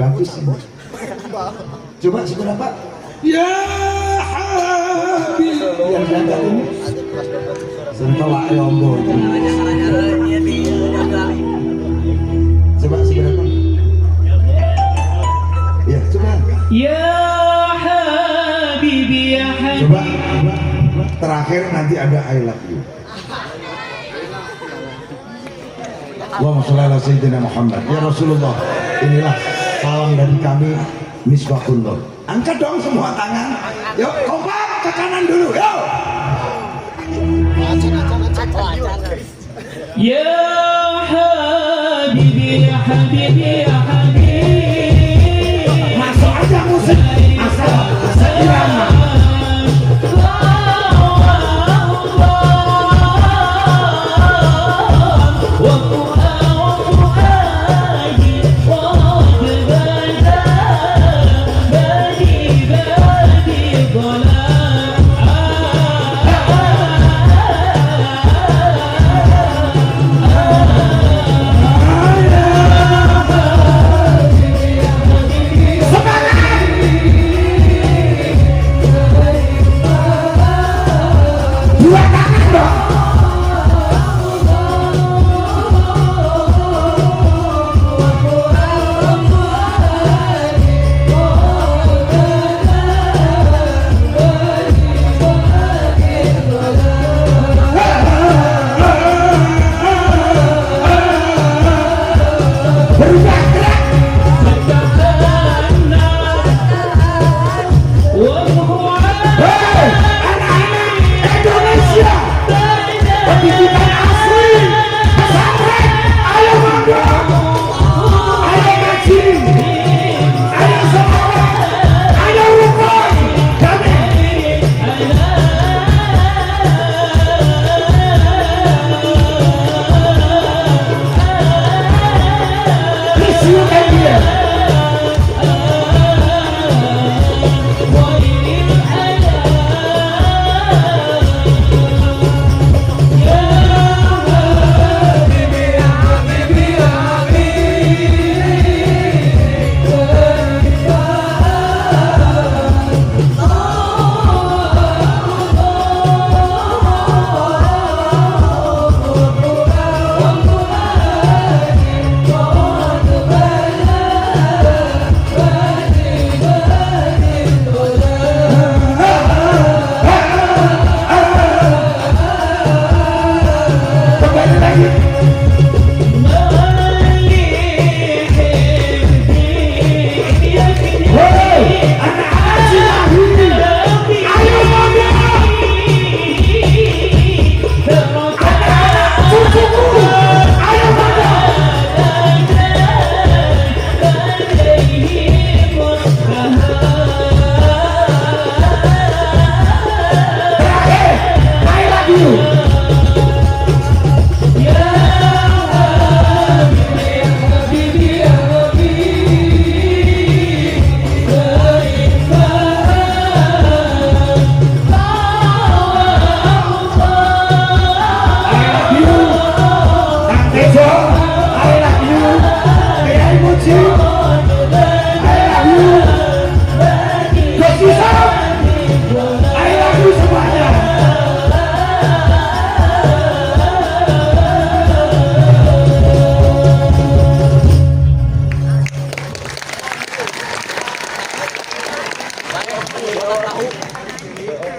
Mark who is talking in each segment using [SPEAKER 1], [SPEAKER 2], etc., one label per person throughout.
[SPEAKER 1] Bagus ini. Coba seberapa? Ya Habib. Yang jaga ini. Sentuh Ayombo. Coba seberapa? Ya, coba.
[SPEAKER 2] Ya Habibi ya Habib.
[SPEAKER 1] Coba. Terakhir nanti ada I love you. Allahumma sholli ala sayyidina Muhammad. Ya Rasulullah, inilah salam dari kami Misbahun Nur. Angkat dong semua tangan. Yuk, kompak ke kanan dulu. Yuk.
[SPEAKER 2] Ya Habibi ya Habibi ya Habib.
[SPEAKER 1] Masuk aja musik asal seirama.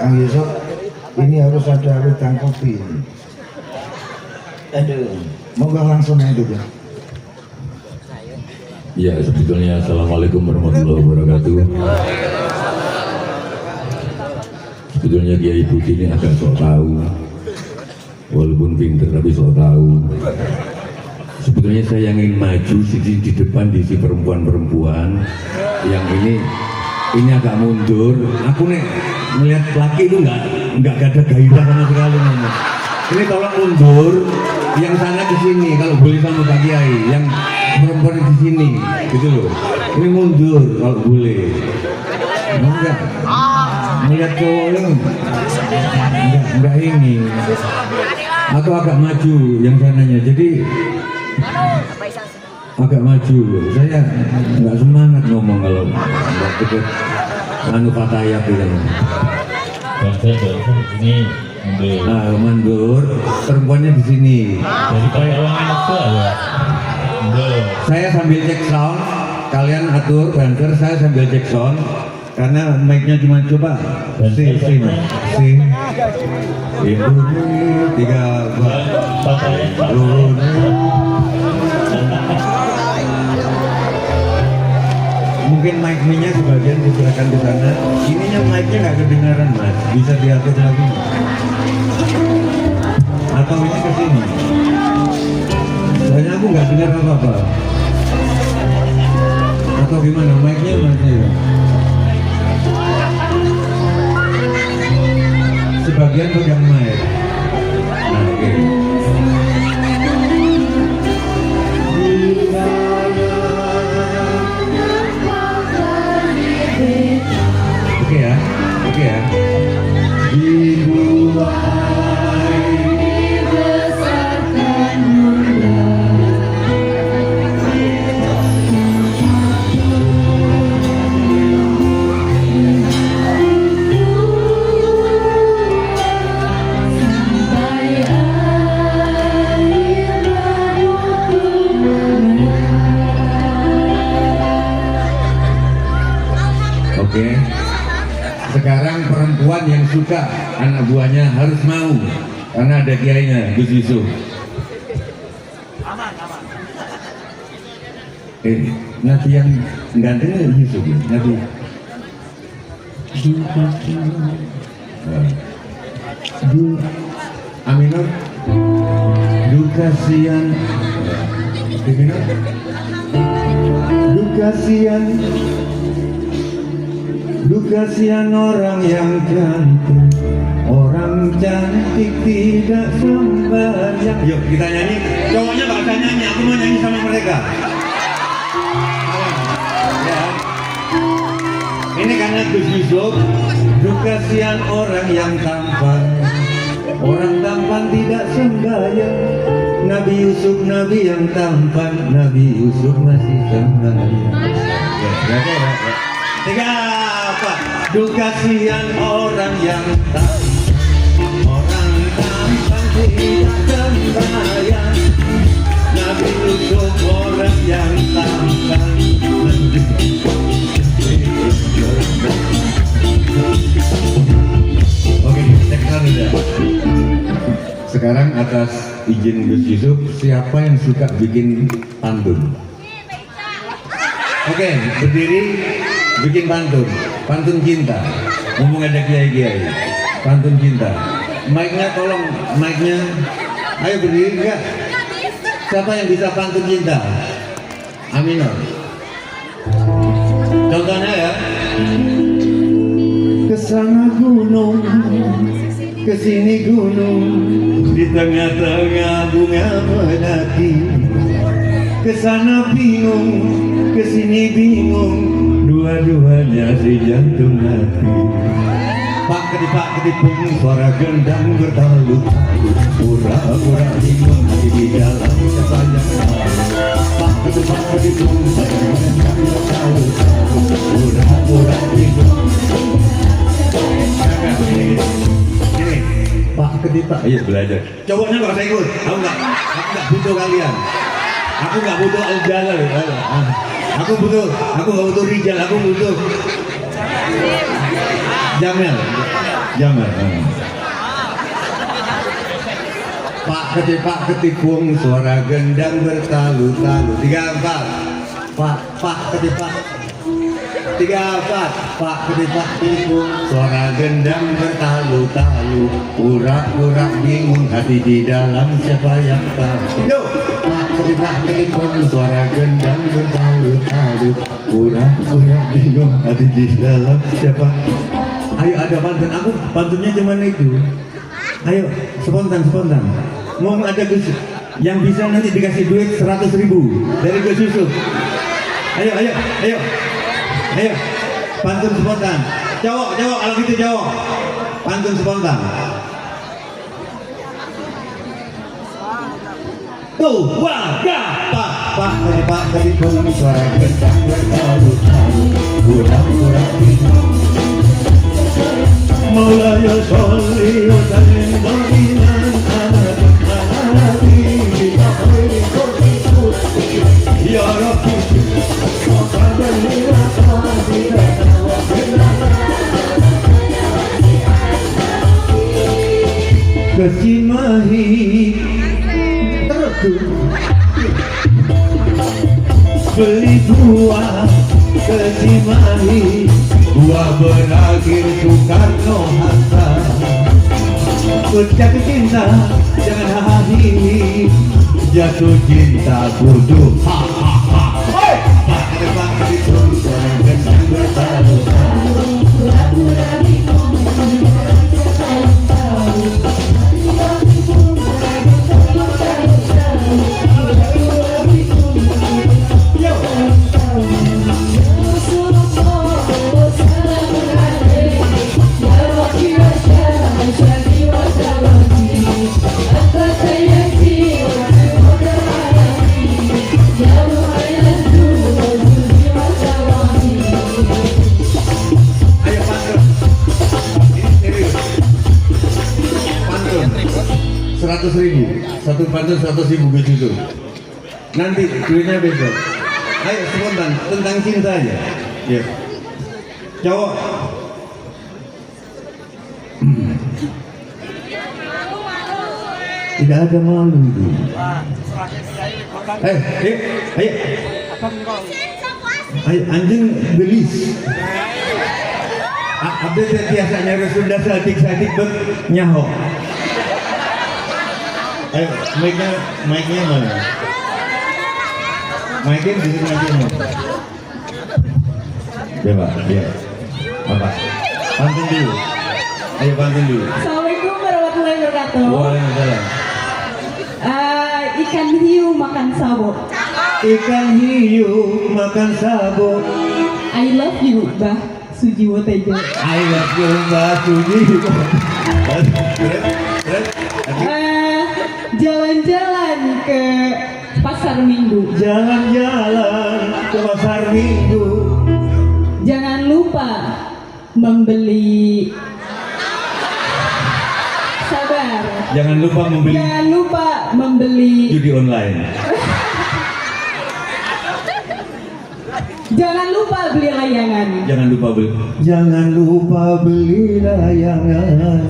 [SPEAKER 1] Kang Yusuf, ini harus ada wedang kopi. Aduh, moga langsung hidup ya.
[SPEAKER 3] Ya, sebetulnya Assalamualaikum warahmatullahi wabarakatuh. Sebetulnya Kiai Budi ini agak sok tahu, walaupun pinter tapi sok tahu. Sebetulnya saya ingin maju di depan di si perempuan-perempuan yang ini agak mundur. Aku nih melihat laki itu nggak ada gairah sama sekali nih. Ini tolong mundur, yang sana ke sini kalau boleh sama Pak Kiai, yang perempuan di sini, gitu loh. Ini mundur kalau boleh. Enggak, melihat cowoknya enggak ini, atau agak maju yang sananya. Jadi agak maju, saya nggak semangat ngomong kalau nggak deket anu fatayap itu.
[SPEAKER 2] Dancer ini mundur.
[SPEAKER 3] Nah, mundur, perempuannya di sini.
[SPEAKER 2] Jadi kayak orang enak tuh ya. Mundur.
[SPEAKER 3] Saya sambil cek sound, kalian atur dancer, saya sambil cek sound. Karena mic-nya cuma coba si itu 3 mungkin mic-nya sebagian disilakan di sana. Ininya mic-nya nggak kedengaran mas, bisa diatur lagi atau ini ke sini. Soalnya aku nggak dengar apa-apa. Atau gimana mic-nya masih? Sebagian pegang mic. Nah, oke. Oke ya, oke ya. Oke. Sekarang perempuan yang suka anak buahnya harus mau karena ada kiainya Gus Yusuf. Nanti yang gantengnya Yusuf ya, nanti. Aminor, Dukasian, Dukasian. Kasihan orang yang cantik, orang cantik tidak sembahyang. Yuk kita nyanyi, cowoknya gak usah nyanyi, aku mau nyanyi sama mereka. Ya. Ini karena Gus Yusuf, kasihan orang yang tampan, orang tampan tidak sembahyang. Nabi Yusuf, Nabi yang tampan, Nabi Yusuf masih sembahyang. Ya. 3, 4. Kasihan orang yang tampan, orang tampan tidak sembahyang. Nabi Yusuf orang yang tampan. Oke, cek udah. Sekarang atas izin Gus Yusuf, siapa yang suka bikin pantun? Oke, berdiri. Bikin pantun cinta. Ngomong ada kiai-kiai, pantun cinta. Mic-nya tolong, mic-nya. Ayo berdiri enggak? Siapa yang bisa pantun cinta? Aminor. Contohnya ya. Kesana gunung, kesini gunung, di tengah-tengah bunga melati. Kesana bingung, kesini bingung, dua-duanya si jantung hati. Pak ketipung suara gendang bertalu-talu, pura-pura bingung hati di dalam sepanjang malam. Pak ketipung suara gendang bertalu-talu, pura-pura bingung. Ini Pak Ketipak, ayo belajar. Cowoknya gak usah ikut, aku nggak butuh kalian. Aku nggak butuh al-jalal. Aku nggak butuh rijal, aku butuh Jamel. Pak ketipung suara gendang bertalu-talu. 3, 4. Pak ketipak. 3, 4. Pak ketipung suara gendang bertalu-talu, pura-pura bingung hati di dalam siapa yang tahu. Yo. Pak ketipung suara gendang bertalu-talu, pura-pura bingung hati di dalam siapa. Ayo ada pantun, aku pantunnya cuma itu. Ayo spontan. Mau ada Gus yang bisa nanti dikasih duit 100.000 dari Gus Yusuf. Ayo pantun spontan. Cowok kalau gitu cowok. Pantun spontan. Tuh, wah, ya, pak ketipung suara gendang bertalu-talu. Maulaya sholli wa sallim da'iman ala habibika khairil khalqi ya Rabbi Kecimahi beli buah kecimahi buah berakhir Soekarno Hatta ucap cinta jangan hahi jatuh cinta bodoh satu pantun 100.000 begitu. Nanti duitnya besok. Ayo spontan tentang cinta aja. Ya. Cowok. Tidak ada malu itu. Ayo. Ayo anjing gelis. Abis biasanya sudah sadik nyaho. Ayo, mic-nya mana? Mic-nya di sini aja. Coba, dia. Apa? Pantun dulu. Ayo pantun dulu.
[SPEAKER 2] Assalamualaikum warahmatullahi wabarakatuh.
[SPEAKER 3] Waalaikumsalam.
[SPEAKER 2] Ikan hiu makan sabo.
[SPEAKER 3] Ikan hiu makan sabo.
[SPEAKER 2] I love you, Bah Sujiwo Tejo.
[SPEAKER 3] I love you, Mbak Sujiwo.
[SPEAKER 2] Jalan-jalan ke pasar Minggu.
[SPEAKER 3] Jalan-jalan ke pasar Minggu.
[SPEAKER 2] Jangan lupa membeli. Sabar.
[SPEAKER 3] Jangan lupa membeli.
[SPEAKER 2] Jangan lupa membeli
[SPEAKER 3] Judi online.
[SPEAKER 2] Jangan lupa beli layangan.
[SPEAKER 3] Jangan lupa beli. Jangan lupa beli layangan.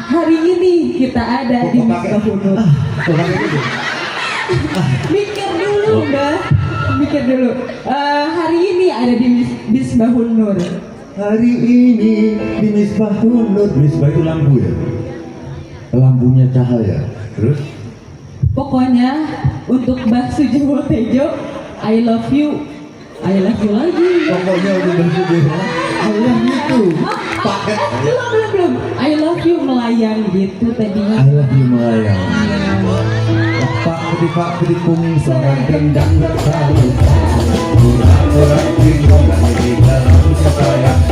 [SPEAKER 2] Hari ini kita ada di Misbahunur. Mikir dulu, Mbak. Mikir dulu. Hari ini ada di Misbahunur.
[SPEAKER 3] Hari ini di Misbahunur. Misbah itu lampu ya. Lampunya cahaya. Terus?
[SPEAKER 2] Pokoknya untuk Mbak Sujiwo Tejo, I love you. I love you lagi.
[SPEAKER 3] Pokoknya udah bersyukur. I love you too. Paket.
[SPEAKER 2] Belum. I love you melayang gitu tadinya.
[SPEAKER 3] I love you melayang. Pak pedi kuning seorang tendang bertalu. Kurang tinggal di dalam sayang.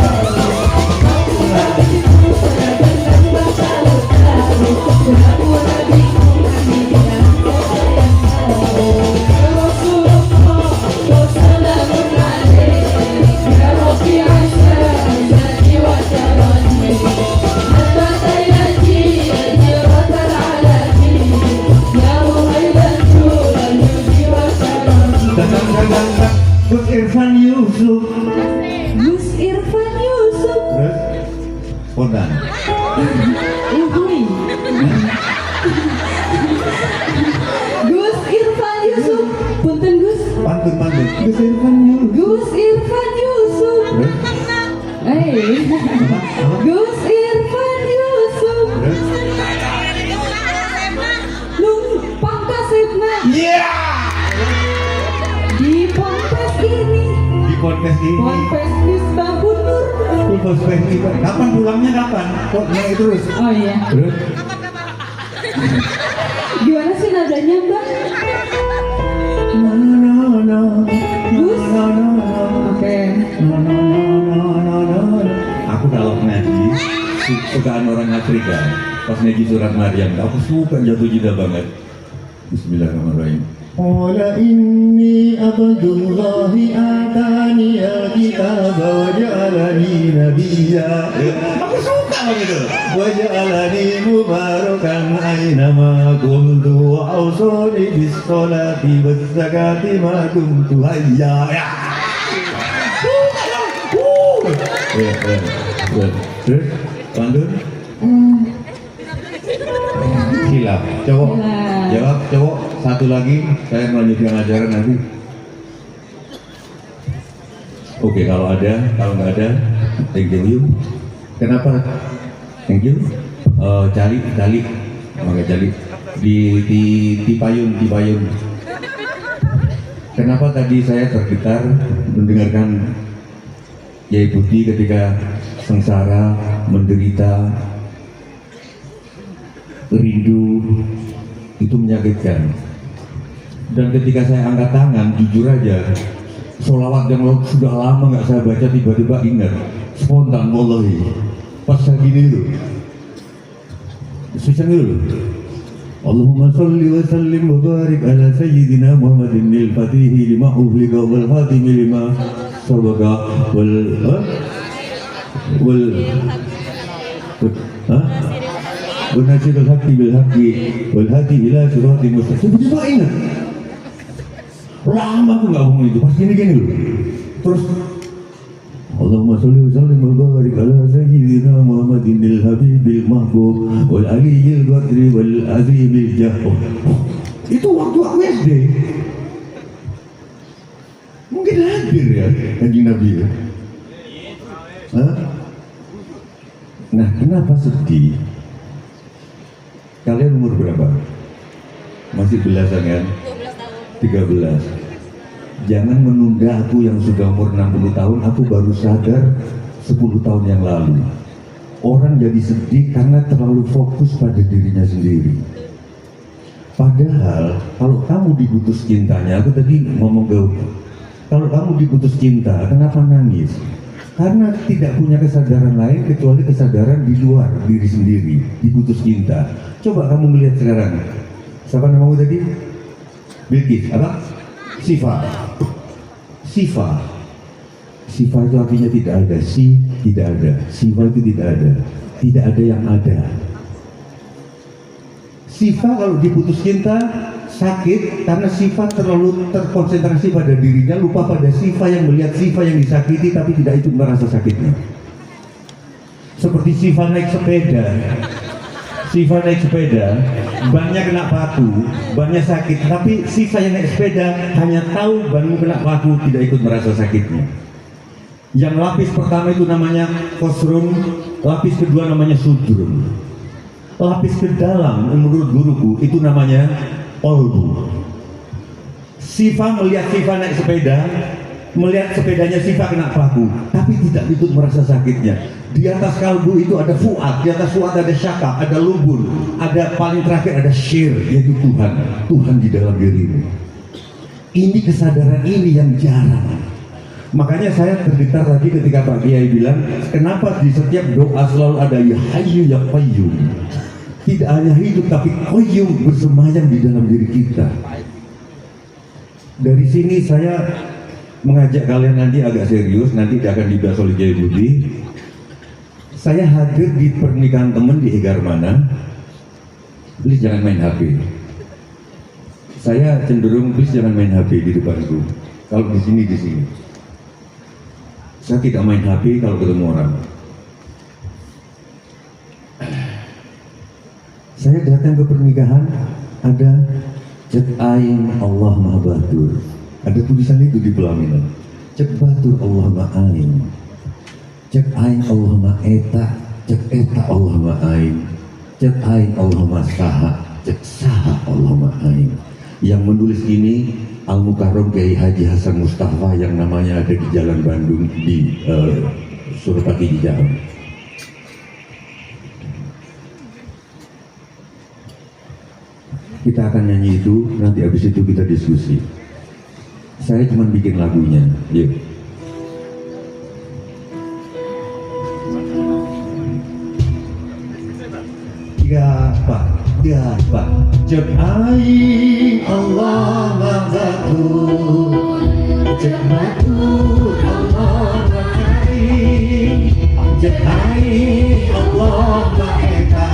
[SPEAKER 3] Gus Irfan Yusuf.
[SPEAKER 2] Gus Irfan Yusuf.
[SPEAKER 3] Terus? Spontan.
[SPEAKER 2] Uhuy. Gus Irfan Yusuf. Punten Gus.
[SPEAKER 3] Pantun. Gus Irfan Yusuf.
[SPEAKER 2] Gus Irfan Yusuf.
[SPEAKER 3] Terus?
[SPEAKER 2] Gus Irfan Yusuf.
[SPEAKER 3] Terus?
[SPEAKER 2] Nung pangkasepna.
[SPEAKER 3] Yeah!
[SPEAKER 2] Di Ponpes ini.
[SPEAKER 3] Di podcast ini.
[SPEAKER 2] Ponpes Misbahunur.
[SPEAKER 3] Di podcast ini. Kapan pulangnya kapan? Kok naik terus?
[SPEAKER 2] Oh iya.
[SPEAKER 3] Terus?
[SPEAKER 2] Gimana sih nadanya, Mbak? Gus. Oke.
[SPEAKER 3] Aku kalau ngaji sukaan orang Afrika. Pas ngaji surat Maryam, aku suka jatuh cinta banget. Bismillahirrahmanirrahim.
[SPEAKER 4] قال إني عبد الله آتاني الكتاب وجعلني نبيا.
[SPEAKER 1] Aku suka begitu.
[SPEAKER 4] وجعلني مباركا أينما كنت وأوصاني بالصلاة والزكاة ما كنت حيا.
[SPEAKER 3] Terus Pandun? Silap. Cowok.
[SPEAKER 2] Silap.
[SPEAKER 3] Jawab cowok. Satu lagi. Saya melanjutkan ajaran nanti. Oke, kalau ada, kalau nggak ada, thank you. Kenapa? Thank you. Cali, maka cali di payun. Kenapa tadi saya tergetar mendengarkan Yai Budi ketika sengsara, menderita, rindu, itu menyakitkan. Dan ketika saya angkat tangan, jujur aja, sholawat yang sudah lama nggak saya baca tiba-tiba ingat, spontan, wallahi, pas saya gini itu, susah dulu. Allahumma salli wa sallim wa barik ala sayyidina Muhammadin al-fatihi lima uhlika wal khatimi lima sabaqa wal nasir al-haqqi bil haqqi wal hadi ila siratil mustaqim. Tiba-tiba ingat. Lama aku nggak ngomong itu, pas gini loh. Terus Allahumma sholli wa sallim wa barik ala sayyidina Muhammadin al-habibil mahbub wal aliyyil qadri wal azimil jahh. Itu waktu aku SD. Mungkin hadir ya Kanjeng Nabi ya. Hah? Nah, kenapa sedih? Kalian umur berapa? Masih belasan kan? 13. Jangan menunda aku yang sudah umur 60 tahun, aku baru sadar 10 tahun yang lalu. Orang jadi sedih karena terlalu fokus pada dirinya sendiri. Padahal kalau kamu diputus cintanya, aku tadi ngomong ke kalau kamu diputus cinta, kenapa nangis? Karena tidak punya kesadaran lain kecuali kesadaran di luar diri sendiri, diputus cinta. Coba kamu melihat sekarang. Siapa namamu tadi? Bilqis, apa? Sifa itu artinya tidak ada, tidak ada, sifa itu tidak ada yang ada. Sifa kalau diputus cinta sakit karena sifat terlalu terkonsentrasi pada dirinya, lupa pada sifat yang melihat sifat yang disakiti tapi tidak ikut merasa sakitnya. Seperti sifat naik sepeda, bannya kena paku, bannya sakit, tapi sifat yang naik sepeda hanya tahu banmu kena paku, tidak ikut merasa sakitnya. Yang lapis pertama itu namanya kosrun, lapis kedua namanya sudrun, lapis ke dalam menurut guruku itu namanya kolbu. Sifat melihat sifat naik sepeda, melihat sepedanya sifat kena paku, tapi tidak ikut merasa sakitnya. Di atas kalbu itu ada fuad, di atas fuad ada syakak, ada lubur, ada paling terakhir ada syir, yaitu Tuhan di dalam dirimu. Ini kesadaran ini yang jarang. Makanya saya tergetar tadi ketika Pak Kiai bilang, kenapa di setiap doa selalu ada ya hayyu ya qayyum. Tidak hanya hidup tapi qayyum, bersemayam di dalam diri kita. Dari sini saya mengajak kalian nanti agak serius, nanti akan dibahas oleh Kiai Budi. Saya hadir di pernikahan teman di Egar mana, please jangan main HP. Saya cenderung please jangan main HP di depanku. Kalau di sini. Saya tidak main HP kalau ketemu orang. Saya datang ke pernikahan, ada cek ain Allah Maha Batur. Ada tulisan itu di pelaminan. Cek batur Allah Maha Ain. Cek ain Allah ma eta, cek eta Allah ma ain, cek ain Allah ma saha, cek saha Allah ma ain. Yang menulis ini Al-Mukarram Kiai Haji Hasan Mustafa yang namanya ada di Jalan Bandung di Suropati Cijahem. Kita akan nyanyi itu, nanti habis itu kita diskusi. Saya cuma bikin lagunya, yuk. Pak
[SPEAKER 4] tiga empat. Cek aing Allah mazatur, cek matur Allah makarim, cek aing Allah maeka,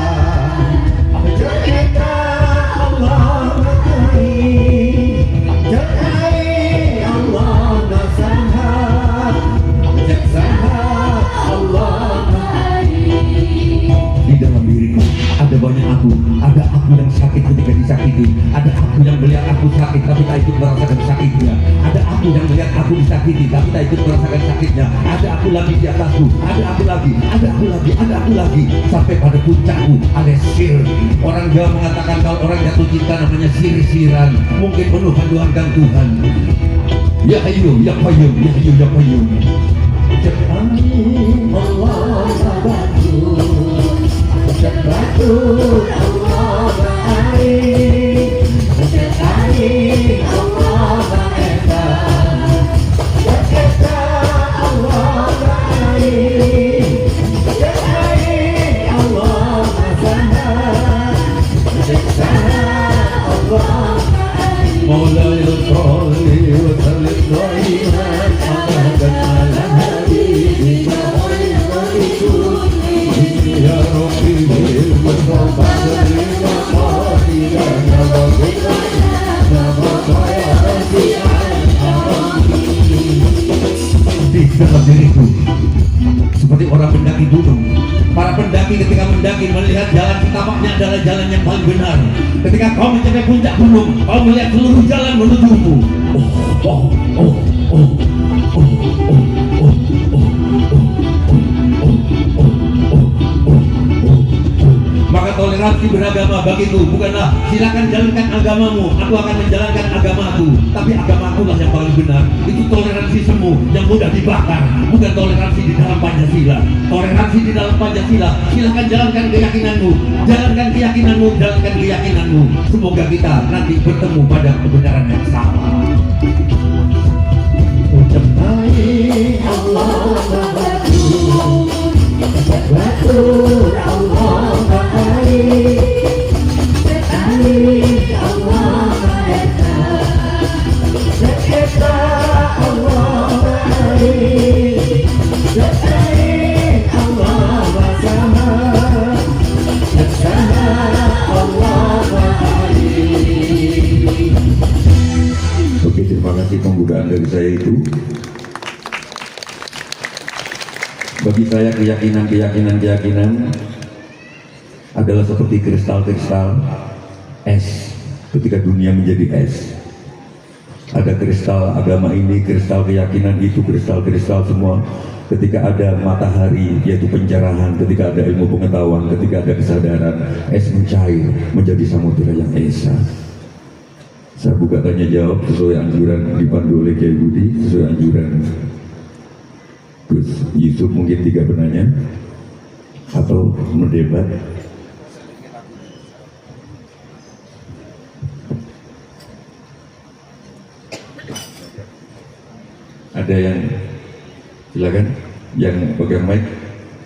[SPEAKER 4] cek eka Allah makarim, cek aing Allah masaha, cek saha Allah makarim. Di dalam diriku ada banyak aku yang sakit ketika disakiti, ada aku yang melihat aku sakit tapi tak ikut merasakan sakitnya, ada aku yang melihat aku disakiti tapi tak ikut merasakan sakitnya, ada aku lagi di atasku, ada aku lagi, ada aku lagi, ada aku lagi, sampai pada puncakku alias sir. Orang Jawa mengatakan kalau orang jatuh cinta namanya sir-siran, mungkin penuh handuankan Tuhan. Ya Hayyu ya Qayyum, ya Hayyu ya Qayyum. Amin Allah sabatur, sabatur Allah baik, amin Allah maha, esa Allah baik, amin Allah maha, esa Allah baik. Maulaya sholli wa sallim daiman abadan ala habibika ya Rabbi bil Mustafa sallim qatilana wa qilana wa di dalam diriku seperti orang pendaki gunung. Para pendaki ketika mendaki melihat jalan setapaknya adalah jalan yang paling benar. Ketika kau mencapai puncak gunung, kau melihat seluruh jalan menujumu. Maka toleransi beragama bagiku bukanlah silakan jalankan agamamu, aku akan menjalankan agamaku, tapi agamaku lah yang paling benar. Itu toleransi semu yang mudah dibakar, bukan toleransi di dalam Pancasila. Toleransi di dalam Pancasila, silakan jalankan keyakinanmu, jalankan keyakinanmu, jalankan keyakinanmu. Semoga kita nanti bertemu pada kebenaran yang sama. Ucap baik Allah Batur Allah baik, Allah maha, esa Allah baik, Allah maha, esa Allah baik. Oke, terima kasih pembukaan dari saya itu. Bagi saya keyakinan adalah seperti kristal-kristal es ketika dunia menjadi es. Ada kristal agama ini, kristal keyakinan itu, kristal-kristal semua. Ketika ada matahari yaitu pencerahan, ketika ada ilmu pengetahuan, ketika ada kesadaran, es mencair menjadi samudera yang esa. Saya buka tanya jawab sesuai anjuran dipandu oleh Kiai Budi, sesuai anjuran Gus Yusuf, mungkin 3 penanya atau mendebat. Ada yang silakan, yang pegang mic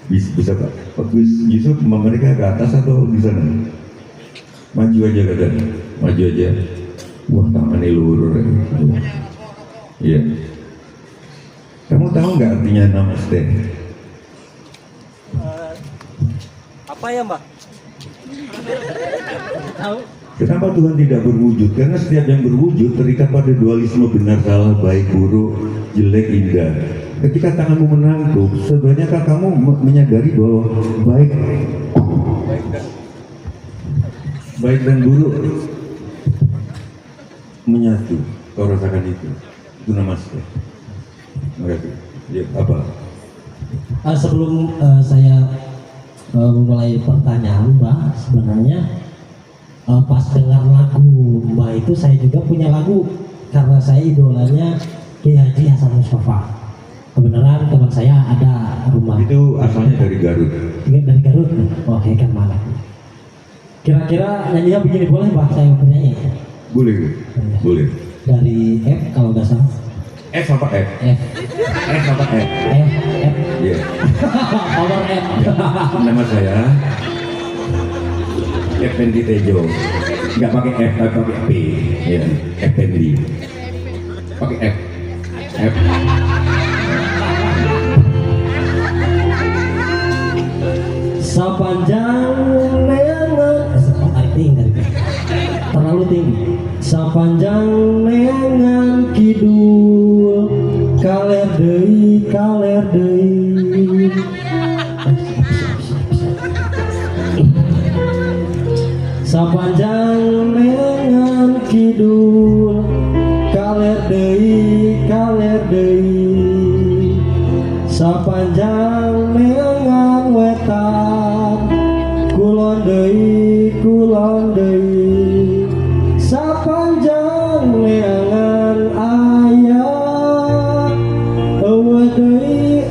[SPEAKER 4] bisa Pak Gus Yusuf, mereka ke atas atau di sana? Maju aja katanya, maju aja. Wah, tangannya luhur. Iya. Kamu tahu nggak artinya namaste?
[SPEAKER 5] Apa ya, Mbak? Tahu?
[SPEAKER 4] Kenapa Tuhan tidak berwujud? Karena setiap yang berwujud terikat pada dualisme benar salah, baik buruk, jelek indah. Ketika tanganmu menangkuk, sebenarnya kamu menyadari bahwa baik dan buruk menyatu. Kau rasakan itu namaste. Terima kasih. Ya, apa?
[SPEAKER 5] Sebelum saya memulai pertanyaan, Mbak, sebenarnya pas dengar lagu Mbak itu, saya juga punya lagu karena saya idolanya Kiai Haji Hasan Mustafa. Kebenaran teman saya ada rumah.
[SPEAKER 4] Itu asalnya dari Garut.
[SPEAKER 5] Dari Garut. Oh, kan mana? Kira-kira nyanyinya begini, boleh Mbak saya bernyanyi?
[SPEAKER 4] Boleh, boleh.
[SPEAKER 5] Dari F kalau nggak salah.
[SPEAKER 4] F apa F?
[SPEAKER 5] F.
[SPEAKER 4] F apa F?
[SPEAKER 5] F.
[SPEAKER 4] Iya.
[SPEAKER 5] Power F.
[SPEAKER 4] Nama saya
[SPEAKER 3] Effendi Tejo, nggak pakai F, tapi pakai P, ya, Effendi, pakai F, F.
[SPEAKER 5] Sepanjang neangan terlalu tinggi. Sepanjang neangan kidul kaler deui Sepanjang neangan kidul kaler deui Sepanjang neangan wetan kulon deui Sepanjang neangan aya eueuh deui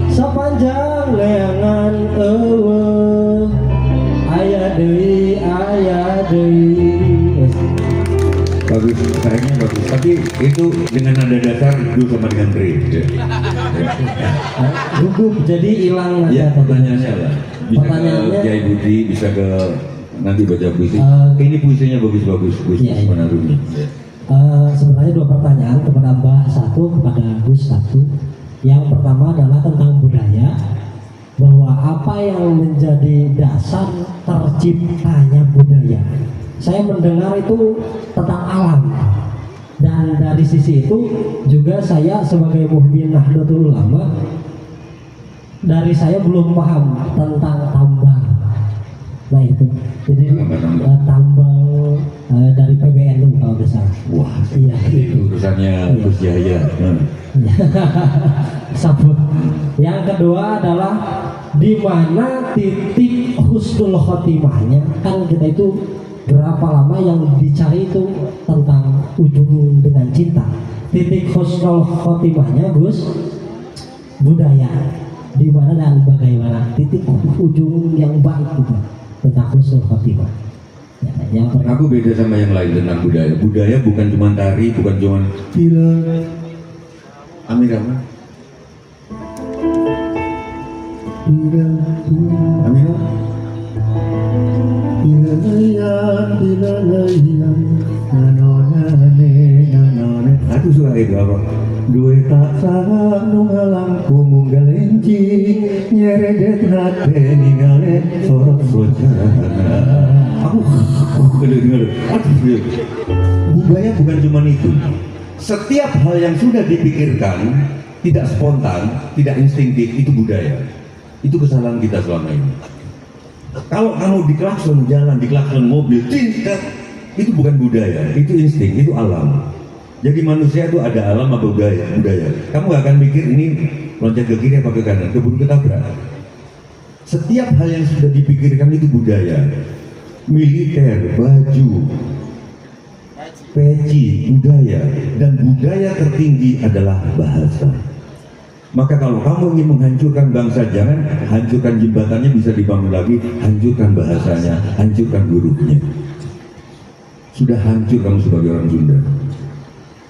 [SPEAKER 5] Sepanjang neangan eueuh aya deui
[SPEAKER 3] Bagus, sayangnya bagus. Tapi itu dengan nada dasar do sama dengan re. Ya.
[SPEAKER 5] gugup jadi hilang
[SPEAKER 3] Ya, pertanyaannya lah. Bisa
[SPEAKER 5] Pertanyaannya-
[SPEAKER 3] ke Kiai Budi, bisa ke nanti baca puisi.
[SPEAKER 5] Eh,
[SPEAKER 3] Ini puisinya bagus-bagus, puisi
[SPEAKER 5] iya, iya.
[SPEAKER 3] Manarumi. Ya.
[SPEAKER 5] Sebenarnya dua pertanyaan kepada Mbah satu, kepada Gus satu. Yang pertama adalah tentang budaya, bahwa apa yang menjadi dasar terciptanya budaya. Saya mendengar itu tentang alam, dan dari sisi itu juga saya sebagai muhbin Nahdlatul Ulama, dari saya belum paham tentang tambang. Nah itu, jadi tambang dari PBNU kalau tidak salah.
[SPEAKER 3] Wah,
[SPEAKER 5] Iya.
[SPEAKER 3] itu urusannya Gus Yahya.
[SPEAKER 5] Sabut. Yang kedua adalah di mana titik husnul khotimahnya. Kan kita itu berapa lama yang dicari itu tentang ujung dengan cinta. Titik husnul khotimahnya Gus budaya. Di mana dan bagaimana titik ujung yang baik itu tentang husnul khotimah. Ya, yang pertama.
[SPEAKER 3] Aku beda sama yang lain tentang budaya. Budaya bukan cuma tari, bukan cuma film. Amir apa? Amir apa? Aku suka itu apa? Dua tak salah nungalang kumungal enci nyeredet hati ningale sorot sojana. Aku dengar. Budaya bukan cuma itu. Setiap hal yang sudah dipikirkan tidak spontan, tidak instinktif itu budaya. Itu kesalahan kita selama ini. Kalau kamu diklakson jalan, diklakson mobil, tingkat, itu bukan budaya, itu insting, itu alam. Jadi manusia itu ada alam atau budaya. Kamu gak akan mikir ini loncat ke kiri apa ke kanan, keburu ketabrak. Setiap hal yang sudah dipikirkan itu budaya. Militer, baju, peci, budaya, dan budaya tertinggi adalah bahasa. Maka kalau kamu ingin menghancurkan bangsa, jangan hancurkan jembatannya, bisa dibangun lagi, hancurkan bahasanya, hancurkan hurufnya. Sudah hancur kamu sebagai orang Sunda,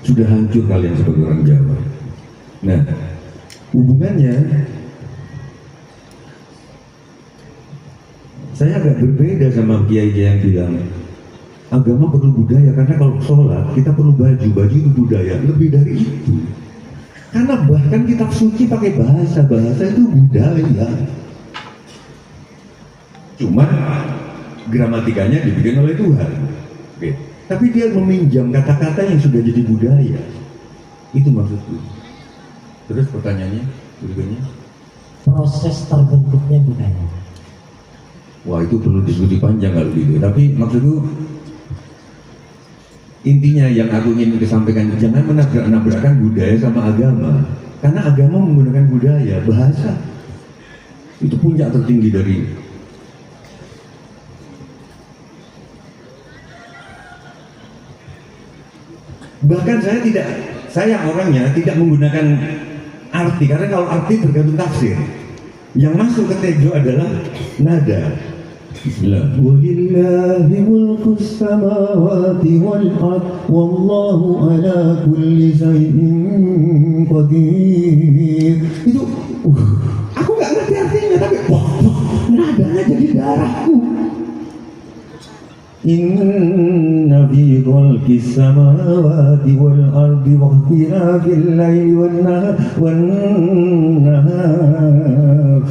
[SPEAKER 3] sudah hancur kalian sebagai orang Jawa. Nah, hubungannya saya agak berbeda sama kiai-kiai yang bilang agama perlu budaya, karena kalau sholat kita perlu baju itu budaya. Lebih dari itu, karena bahkan kitab suci pakai bahasa itu budaya. Cuma gramatikanya dibikin oleh Tuhan. Oke. Tapi dia meminjam kata-kata yang sudah jadi budaya. Itu maksudku. Terus pertanyaannya berikutnya,
[SPEAKER 5] proses terbentuknya budaya.
[SPEAKER 3] wah itu perlu diskusi panjang kalau gitu. Tapi maksudku intinya yang aku ingin kesampaikan, jangan menabrak-nabrakkan budaya sama agama. Karena agama menggunakan budaya, bahasa. Itu puncak tertinggi dari bahkan saya orangnya tidak menggunakan arti, karena kalau arti tergantung tafsir. Yang masuk ke tejo adalah nada. Bismillah.
[SPEAKER 4] Walillahi mulkus samawati wal ard wallahu ala kulli syai'in qadir.
[SPEAKER 1] Itu aku nggak ngerti artinya, tapi nadanya jadi
[SPEAKER 3] Inna fi khalqis samawati wal ardi wa ikhtilafil laili wan nahar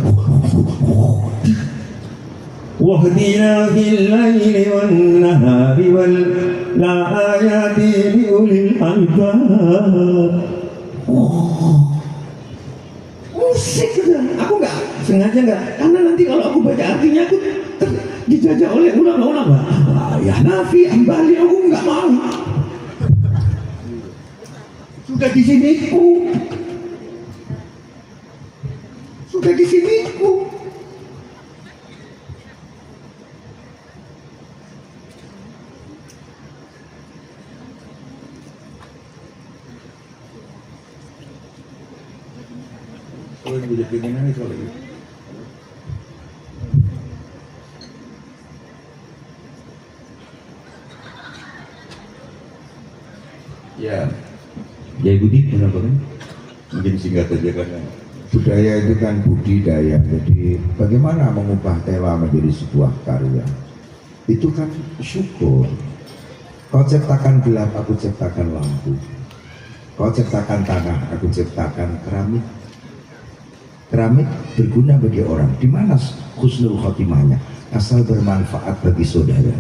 [SPEAKER 3] wa ikhtilafil laili wan nahari wal la ayati li ulil albab. Musik aku nggak sengaja nggak, karena nanti kalau aku baca artinya aku dijajah oleh ulama-ulama. Ya Nafi, Ambali, aku nggak mau. Sudah di siniku, sudah di siniku. Kalau ibu jadi gimana itu lagi? Ya Ibu Di, kenapa kan? Mungkin singkat saja karena
[SPEAKER 1] Budaya itu kan budidaya. Jadi bagaimana mengubah tela menjadi sebuah karya? Itu kan syukur. Kau ciptakan gelap, aku ciptakan lampu. Kau ciptakan tanah, aku ciptakan keramik. Keramik berguna bagi orang. Di mana husnul khotimahnya? Asal bermanfaat bagi saudara.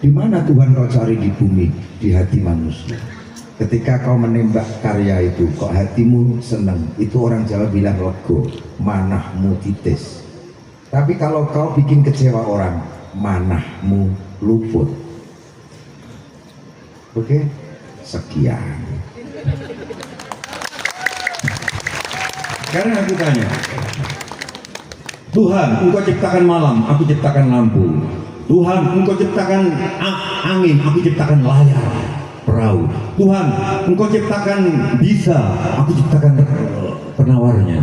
[SPEAKER 1] Di mana Tuhan kau cari di bumi? Di hati manusia. Ketika kau menembak karya itu, kok hatimu senang, itu orang Jawa bilang lego, manahmu titis. Tapi kalau kau bikin kecewa orang, manahmu luput. Oke? Sekian.
[SPEAKER 3] sekarang aku tanya, Tuhan, Engkau ciptakan malam, aku ciptakan lampu. Tuhan, Engkau ciptakan angin, aku ciptakan layar perahu. Tuhan, Engkau ciptakan bisa, aku ciptakan penawarnya.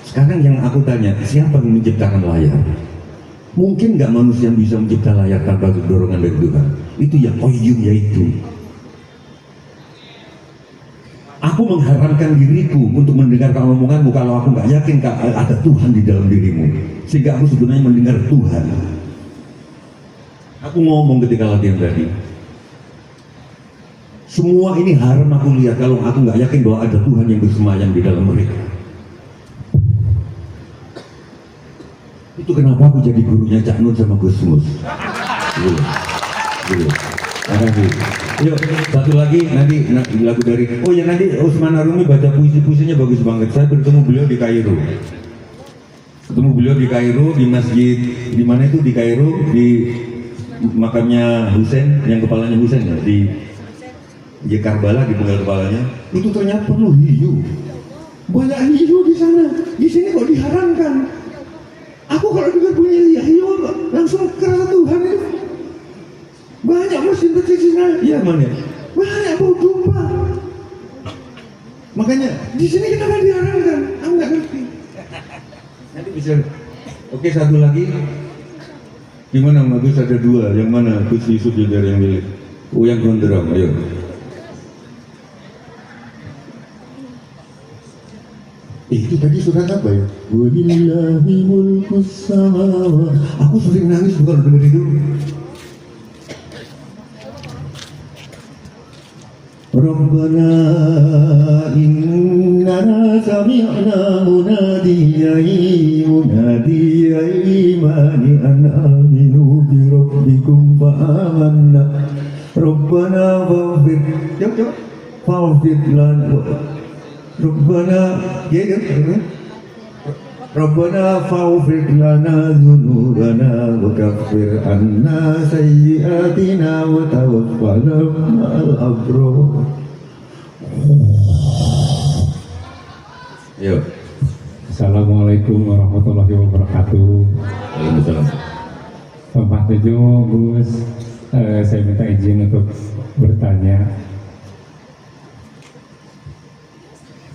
[SPEAKER 3] Sekarang yang aku tanya, siapa yang menciptakan layar? Mungkin nggak manusia yang bisa mencipta layar tanpa dorongan dari Tuhan. Itu yang Qayyum, yaitu aku mengharamkan diriku untuk mendengarkan omonganmu kalau aku nggak yakin ada Tuhan di dalam dirimu, sehingga aku sebenarnya mendengar Tuhan. Aku ngomong ketika latihan tadi, semua ini haram aku lihat kalau aku nggak yakin bahwa ada Tuhan yang bersemayam di dalam mereka. Itu kenapa aku jadi gurunya Cak Nun sama Gus Mus. Makasih. Yuk, satu lagi nanti lagu dari, oh ya nanti Usman Harumi baca puisi-puisinya bagus banget. Saya bertemu beliau di Kairo. Ketemu beliau di Kairo, di masjid, di mana itu di Kairo, di makamnya Husain, yang kepalanya Husain ya, di Karbala, di penggal kepalanya. Itu ternyata penuh hiu. Banyak hiu di sana. Di sini kok diharamkan. Aku kalau dengar bunyi hiu langsung kerasa Tuhan itu. Banyak mesin bersisina, iya mana? Banyak bau tumpah. Makanya di sini kenapa diharamkan? Aku nggak ngerti. Nanti bisa. Oke, satu lagi. Gimana Mas? Ada dua. Yang mana? Gus Yusuf juga yang milik. Oh, yang gondrong. Ayo. Itu tadi surat apa ya? Wabillahi mulkus samawati. Aku sering nangis kalau denger itu. Rabbana innana sami'na munadiyan imani an aminu bi rabbikum fa amanna. Rabbana faghfir lana Rabbana Rabbana faghfir lana dzunubana wa kaffir anna sayyi'atina wa tawaffana ma'al abrar. Yo.
[SPEAKER 6] Assalamualaikum warahmatullahi wabarakatuh.
[SPEAKER 3] Waalaikumsalam.
[SPEAKER 6] Bapak Tejo, Gus, saya minta izin untuk bertanya.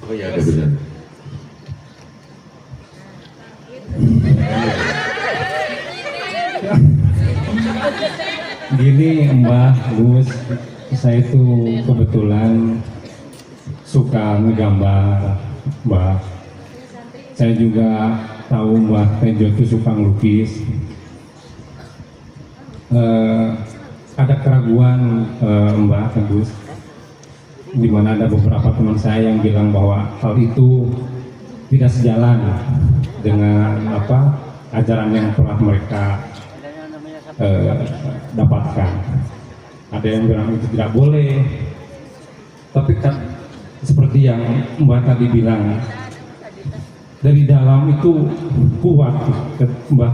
[SPEAKER 3] Oh ya, ada benar.
[SPEAKER 6] Gini Mbah, Gus, saya tuh kebetulan suka ngegambar, Mbah. Saya juga tahu Mbah Tejo tuh suka ngelukis. ada keraguan Mbak Agus, di mana ada beberapa teman saya yang bilang bahwa hal itu tidak sejalan dengan ajaran yang telah mereka dapatkan. Ada yang bilang itu tidak boleh, tapi kan seperti yang Mbak tadi bilang, dari dalam itu kuat Mbak.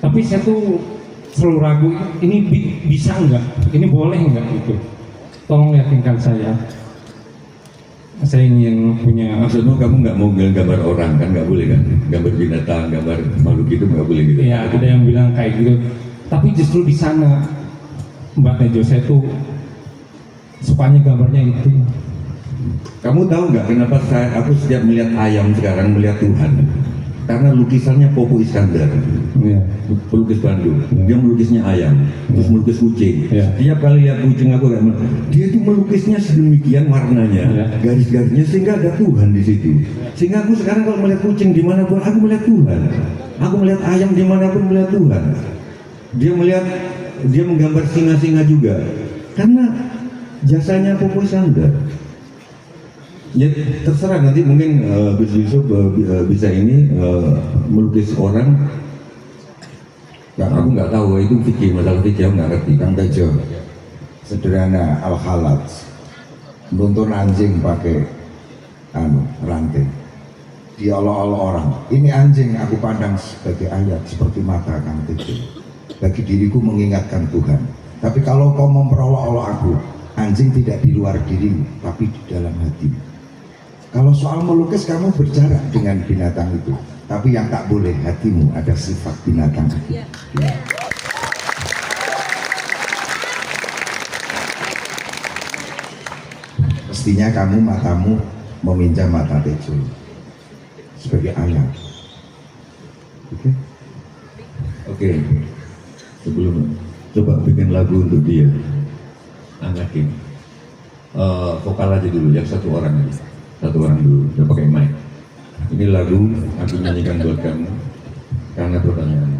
[SPEAKER 6] Tapi saya tuh selalu ragu, ini bisa nggak, ini boleh nggak gitu. Tolong yakinkan saya. Saya ingin punya.
[SPEAKER 3] Maksudmu kamu nggak mau gambar orang kan, nggak boleh kan? Gambar binatang, gambar makhluk hidup nggak boleh gitu.
[SPEAKER 6] Iya, ada yang bilang kayak gitu. Tapi justru di sana Mbak Tejo, saya tuh sukanya gambarnya itu.
[SPEAKER 3] Kamu tahu nggak kenapa aku setiap melihat ayam sekarang melihat Tuhan? Karena lukisannya Popo Iskandar,
[SPEAKER 6] Iya.
[SPEAKER 3] pelukis Bandung. Dia melukisnya ayam, terus melukis kucing.
[SPEAKER 6] Iya.
[SPEAKER 3] Setiap kali lihat kucing aku kayak dia tuh melukisnya sedemikian warnanya,
[SPEAKER 6] Iya.
[SPEAKER 3] garis-garisnya sehingga ada Tuhan di situ. Sehingga aku sekarang kalau melihat kucing dimanapun aku melihat Tuhan. Aku melihat ayam dimanapun melihat Tuhan. Dia menggambar singa-singa juga. Karena jasanya Popo Iskandar. Ya terserah nanti mungkin Gus Yusuf bisa ini melukis orang. Aku nggak tahu itu fikih, masalah fikih aku nggak ngerti.
[SPEAKER 1] Kang Tejo, sederhana al-halat, nuntun anjing pakai rantai, diolok-olok orang. Ini anjing aku pandang sebagai ayat, seperti mata Kang Tejo. Bagi diriku mengingatkan Tuhan. Tapi kalau kau memperolok-olok aku, anjing tidak di luar dirimu, tapi di dalam hatimu. Kalau soal melukis kamu berjarak dengan binatang itu, tapi yang tak boleh hatimu ada sifat binatang itu. Ya. Mestinya kamu matamu meminjam mata Tejo sebagai ayam.
[SPEAKER 3] Oke. Sebelum coba bikin lagu untuk dia, angkatin vokal aja dulu, yang satu orang dulu, udah pakai mic. Ini lagu aku nyanyikan buat kamu karena pertanyaan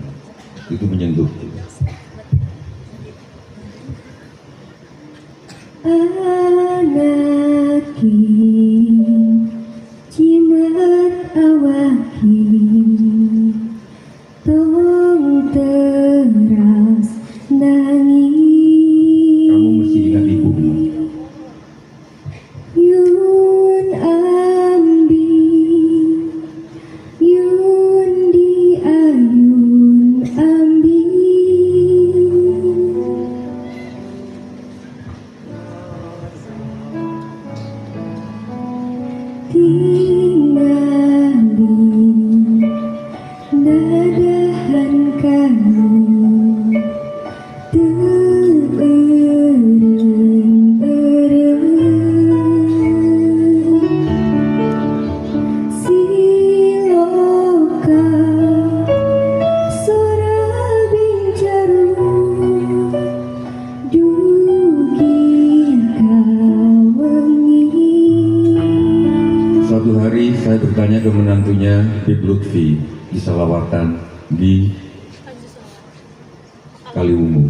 [SPEAKER 3] itu menyentuh.
[SPEAKER 7] Anaki cimat awaki tong teras nangis.
[SPEAKER 3] Kamu mesti ingat ibumu.
[SPEAKER 7] Yun ambi yun di ayun ambi. Tinggalin dadahan kamu siloka sora bincaru dugi kawengi.
[SPEAKER 3] Suatu hari saya bertanya ke menantunya Bib Lutfi di Salawatan di Kaliwungu.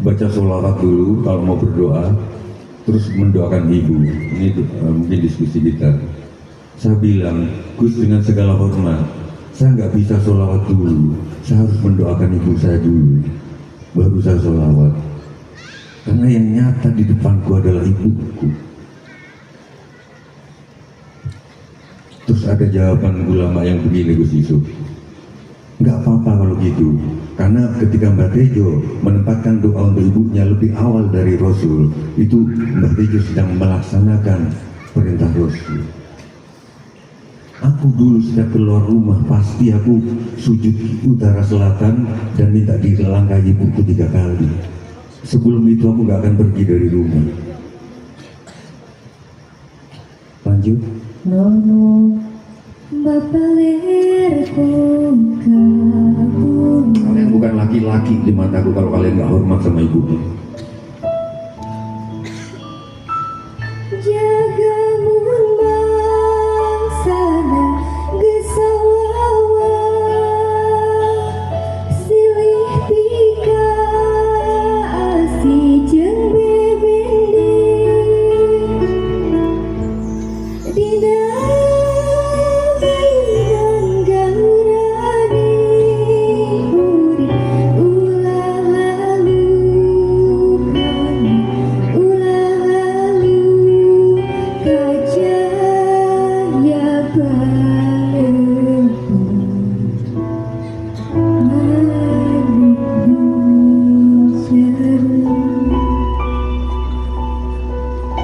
[SPEAKER 3] Baca sholawat dulu kalau mau berdoa, terus mendoakan ibu. Ini mungkin diskusi kita. Saya bilang, Gus dengan segala hormat, saya nggak bisa sholawat dulu. Saya harus mendoakan ibu saya dulu, baru saya sholawat. Karena yang nyata di depanku adalah ibuku. Terus ada jawaban ulama yang begini, Gus Yusuf, nggak apa-apa kalau gitu, karena ketika Mbak Tejo menempatkan doa untuk ibunya lebih awal dari Rasul, itu Mbak Tejo sedang melaksanakan perintah Rasul. Aku dulu setiap keluar rumah pasti aku sujud utara selatan dan minta dilangkahi ibuku 3 kali. Sebelum itu aku nggak akan pergi dari rumah. Lanjut.
[SPEAKER 7] Nono bapalerku kabung.
[SPEAKER 3] Kalian bukan laki-laki di mataku kalau kalian nggak hormat sama ibumu.
[SPEAKER 7] Jaga mun bangsana gesawawa silih pika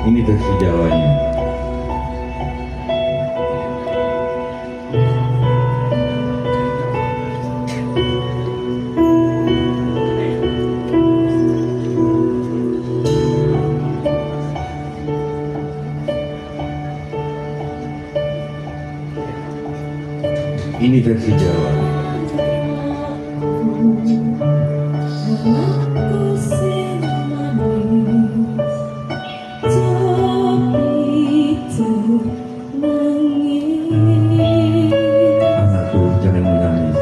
[SPEAKER 3] Ini versi Jawanya. Ini versi Jawa. Anakku, jangan menangis.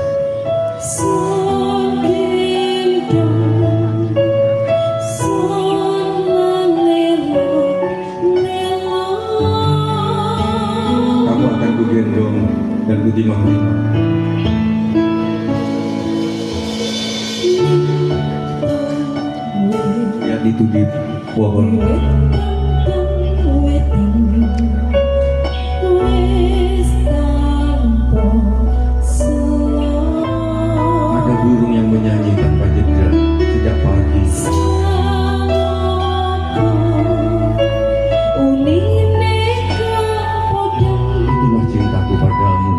[SPEAKER 3] Kamu akan kugendong dan kutimang-timang. Lihat itu di pohon. Ada burung yang menyanyi tanpa jeda sejak pagi. Itulah cintaku padamu.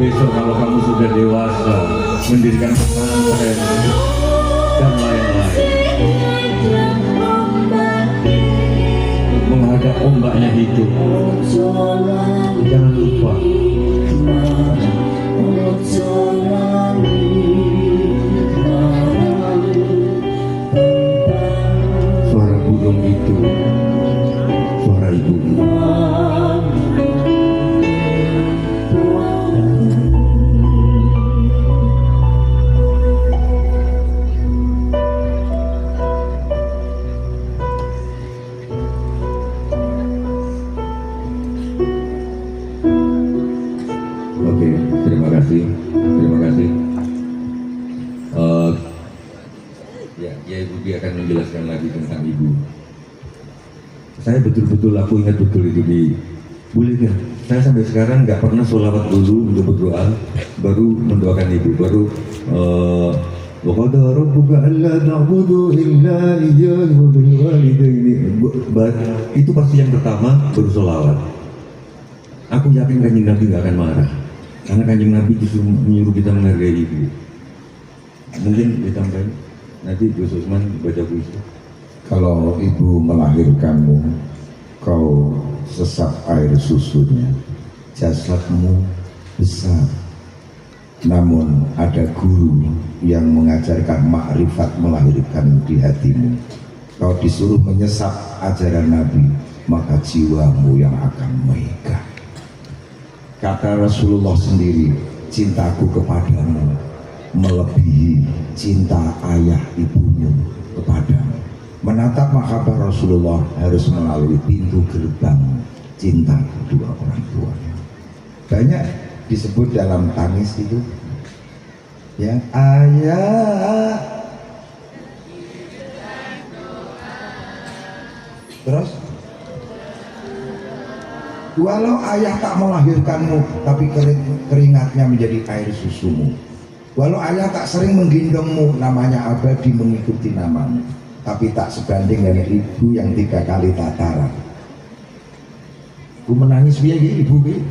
[SPEAKER 3] Besok kalau kamu sudah dewasa, mendirikan pesantren dan lain-lain, menghadap ombaknya hidup, jangan lupa suara burung itu, suara ibumu. Oke, terima kasih. Ya, Ibu Budi akan menjelaskan lagi tentang Ibu. Saya betul-betul, aku ingat betul itu di boleh nggak? Saya sampai sekarang nggak pernah sholawat dulu untuk berdoa, baru mendoakan Ibu, baru wa qada rabbuka alla ta'budu illa iyyahu wa bil walidayni. Itu pasti yang pertama, baru sholawat. Aku yakin Kanjeng Nabi nggak akan marah, karena Kanjeng Nabi justru menyuruh kita menghargai Ibu. Mungkin ditambahin nanti Gus Usman baca puisi.
[SPEAKER 1] Kalau ibu melahirkanmu, kau sesap air susunya, jasadmu besar. Namun ada guru yang mengajarkan makrifat melahirkan di hatimu. Kau disuruh menyesap ajaran Nabi, maka jiwamu yang akan megah. Kata Rasulullah sendiri, cintaku kepadamu melebihi cinta ayah ibumu kepadamu. Menatap mahabbah Rasulullah harus melalui pintu gerbang cinta kedua orang tuanya. Banyak disebut dalam tangis itu, yang ayah, terus walau ayah tak melahirkanmu, tapi keringatnya menjadi air susumu. Walau ayah tak sering menggendongmu, namanya abadi mengikuti namamu, tapi tak sebanding dengan ibu yang 3 kali tataran. Ku menangis biaya ibu bi.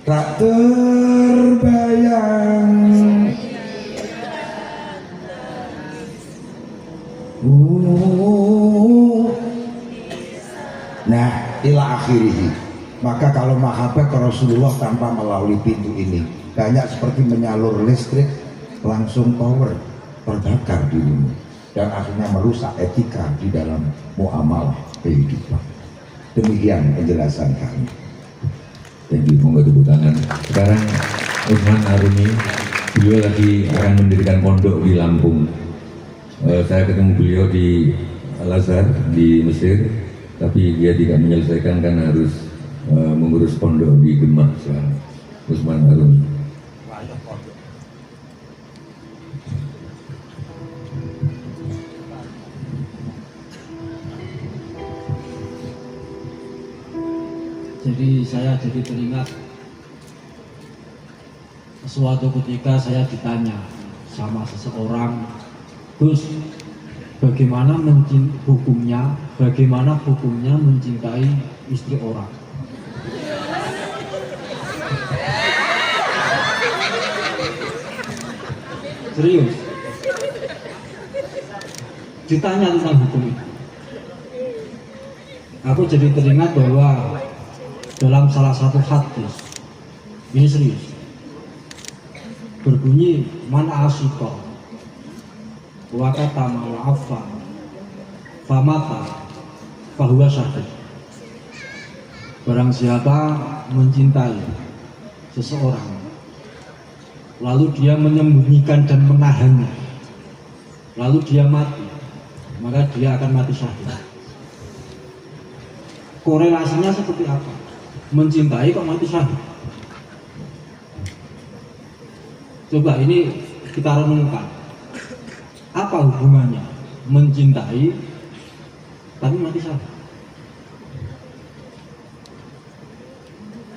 [SPEAKER 1] Tak terbayang. Nah, ila akhirih. Maka kalau mahabbah ke Rasulullah tanpa melalui pintu ini, banyak seperti menyalur listrik, langsung power terbakar dirimu, dan akhirnya merusak etika di dalam muamalah kehidupan. Demikian penjelasan kami.
[SPEAKER 3] Thank you, monggo tepuk tangan. Sekarang Usman Arumi, beliau lagi akan mendirikan pondok di Lampung. Saya ketemu beliau di Al-Azhar di Mesir, tapi dia tidak menyelesaikan karena harus mengurus pondok di Demak sekarang. Usman Harun.
[SPEAKER 5] Jadi saya jadi teringat suatu ketika saya ditanya sama seseorang, Gus, bagaimana hukumnya mencintai istri orang? Serius, ditanya tentang hukum itu. Aku jadi teringat bahwa dalam salah satu hadis, ini serius, berbunyi mana asyikah wa katama wa afa famata fahuwa syahid. Barang siapa mencintai seseorang lalu dia menyembunyikan dan menahannya, lalu dia mati, maka dia akan mati syahid. Korelasinya seperti apa? Mencintai kok mati syahid? Coba ini kita renungkan, apa hubungannya mencintai tapi mati syahid?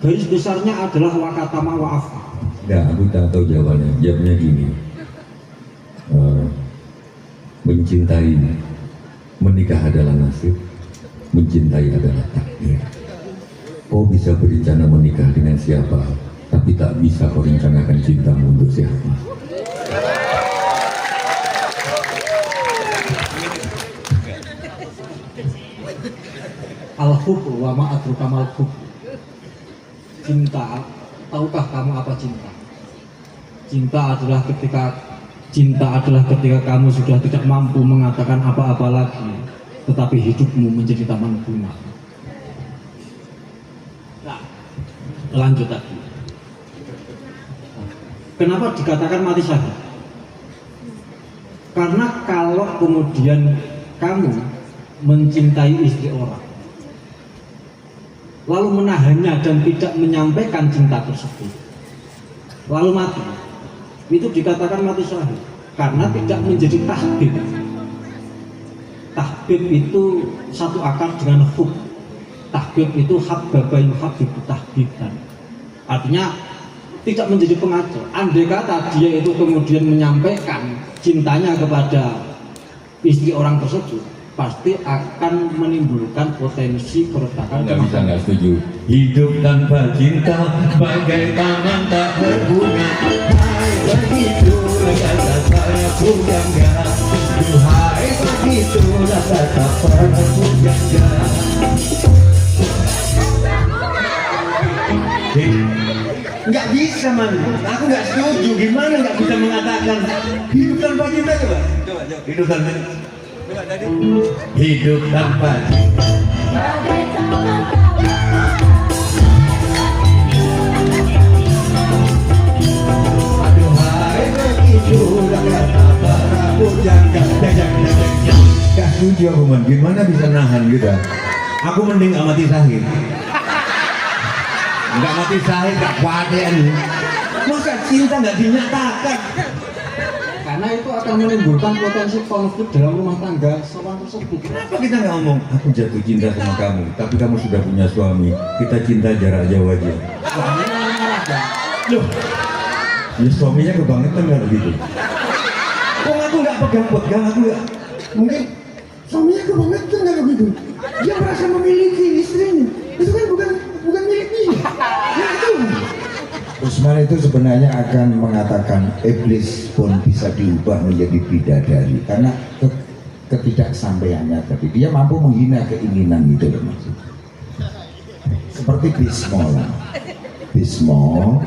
[SPEAKER 5] Garis besarnya adalah wakatama wa'afa.
[SPEAKER 3] Enggak, aku tak tahu jawabannya. Jawabnya gini, mencintai, menikah adalah nasib, mencintai adalah takdir. Kau bisa berencana menikah dengan siapa, tapi tak bisa kau rencanakan cintamu untuk siapa.
[SPEAKER 5] Al-hubbu wa ma'adruka mal-hubbu. Cinta, tahukah kamu apa cinta? Cinta adalah ketika kamu sudah tidak mampu mengatakan apa-apa lagi, tetapi hidupmu menjadi taman bunga. Nah, lanjut lagi. Kenapa dikatakan mati syahid? Karena kalau kemudian kamu mencintai istri orang, lalu menahannya dan tidak menyampaikan cinta tersebut, lalu mati, itu dikatakan mati syahid karena tidak menjadi tahbib. Tahbib itu satu akar dengan hub. Tahbib itu habbaba yuhabbibu tahbiban, artinya tidak menjadi pengacau. Andai kata dia itu kemudian menyampaikan cintanya kepada istri orang tersebut, pasti akan menimbulkan potensi keretakan.
[SPEAKER 3] Nggak bisa nggak setuju. Hidup tanpa cinta bagai taman tak berguna. Hai begitu kata saya pujangga. Hai begitu kata para pujangga.
[SPEAKER 4] Nggak bisa man, aku nggak setuju. Gimana nggak bisa mengatakan hidup tanpa cinta? Coba hidup tanpa
[SPEAKER 3] Hidup tanpa cinta.
[SPEAKER 4] aduhai begitu kata para pujangga.
[SPEAKER 3] Gak setuju aku man, gimana bisa nahan gitu? Aku mending gak mati syahid. Gak mati syahid, gak kuatin.
[SPEAKER 4] Masa cinta nggak dinyatakan?
[SPEAKER 5] Karena itu akan menimbulkan potensi konflik dalam rumah tangga seorang tersebut.
[SPEAKER 3] Kenapa kita nggak ngomong aku jatuh cinta sama kamu, tapi kamu sudah punya suami, kita cinta jarak jauh aja. Loh, ya suaminya kebangetan nggak begitu?
[SPEAKER 4] Kok aku nggak pegang-pegang, aku nggak mungkin suaminya kebangetan nggak begitu? Dia merasa memiliki istrinya, itu kan bukan milik dia. Ya itu.
[SPEAKER 1] Usman itu sebenarnya akan mengatakan iblis pun bisa diubah menjadi bidadari karena ketidaksampaiannya tadi. Dia mampu menghina keinginan itu loh maksudnya. Seperti Bismo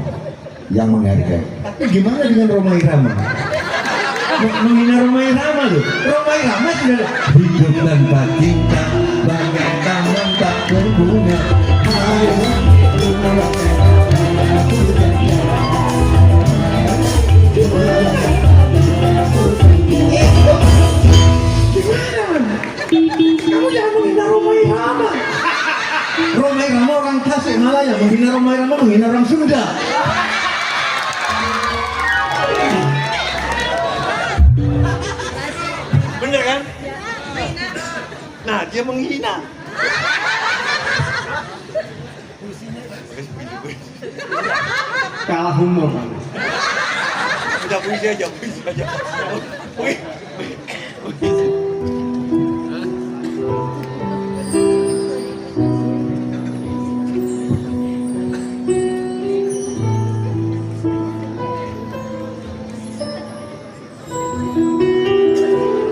[SPEAKER 1] yang menghargai.
[SPEAKER 4] Tapi gimana dengan Roma Irama? Menghina Roma Irama loh. Roma Irama sudah
[SPEAKER 3] Hidup tanpa cinta bagai taman tak berguna.
[SPEAKER 8] Bener kan? Nah, dia menghina.
[SPEAKER 6] Kalah humor.
[SPEAKER 8] Udah puisi aja. Wih.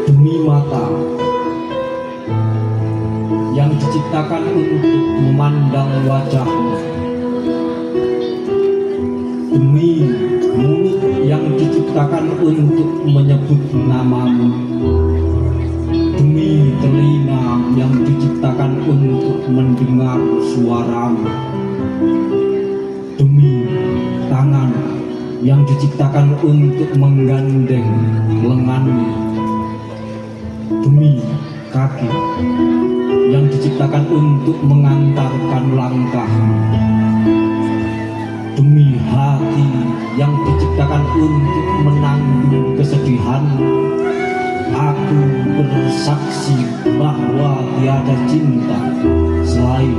[SPEAKER 6] Demi mata yang diciptakan untuk memandang wajahmu, demi mulut yang diciptakan untuk menyebut namamu, demi telinga yang diciptakan untuk mendengar suaramu, demi tangan yang diciptakan untuk menggandeng lenganmu, demi kaki yang diciptakan untuk mengantarkan langkahmu, demi hati yang diciptakan untuk menanggung kesedihanmu, aku bersaksi bahwa tiada cinta selain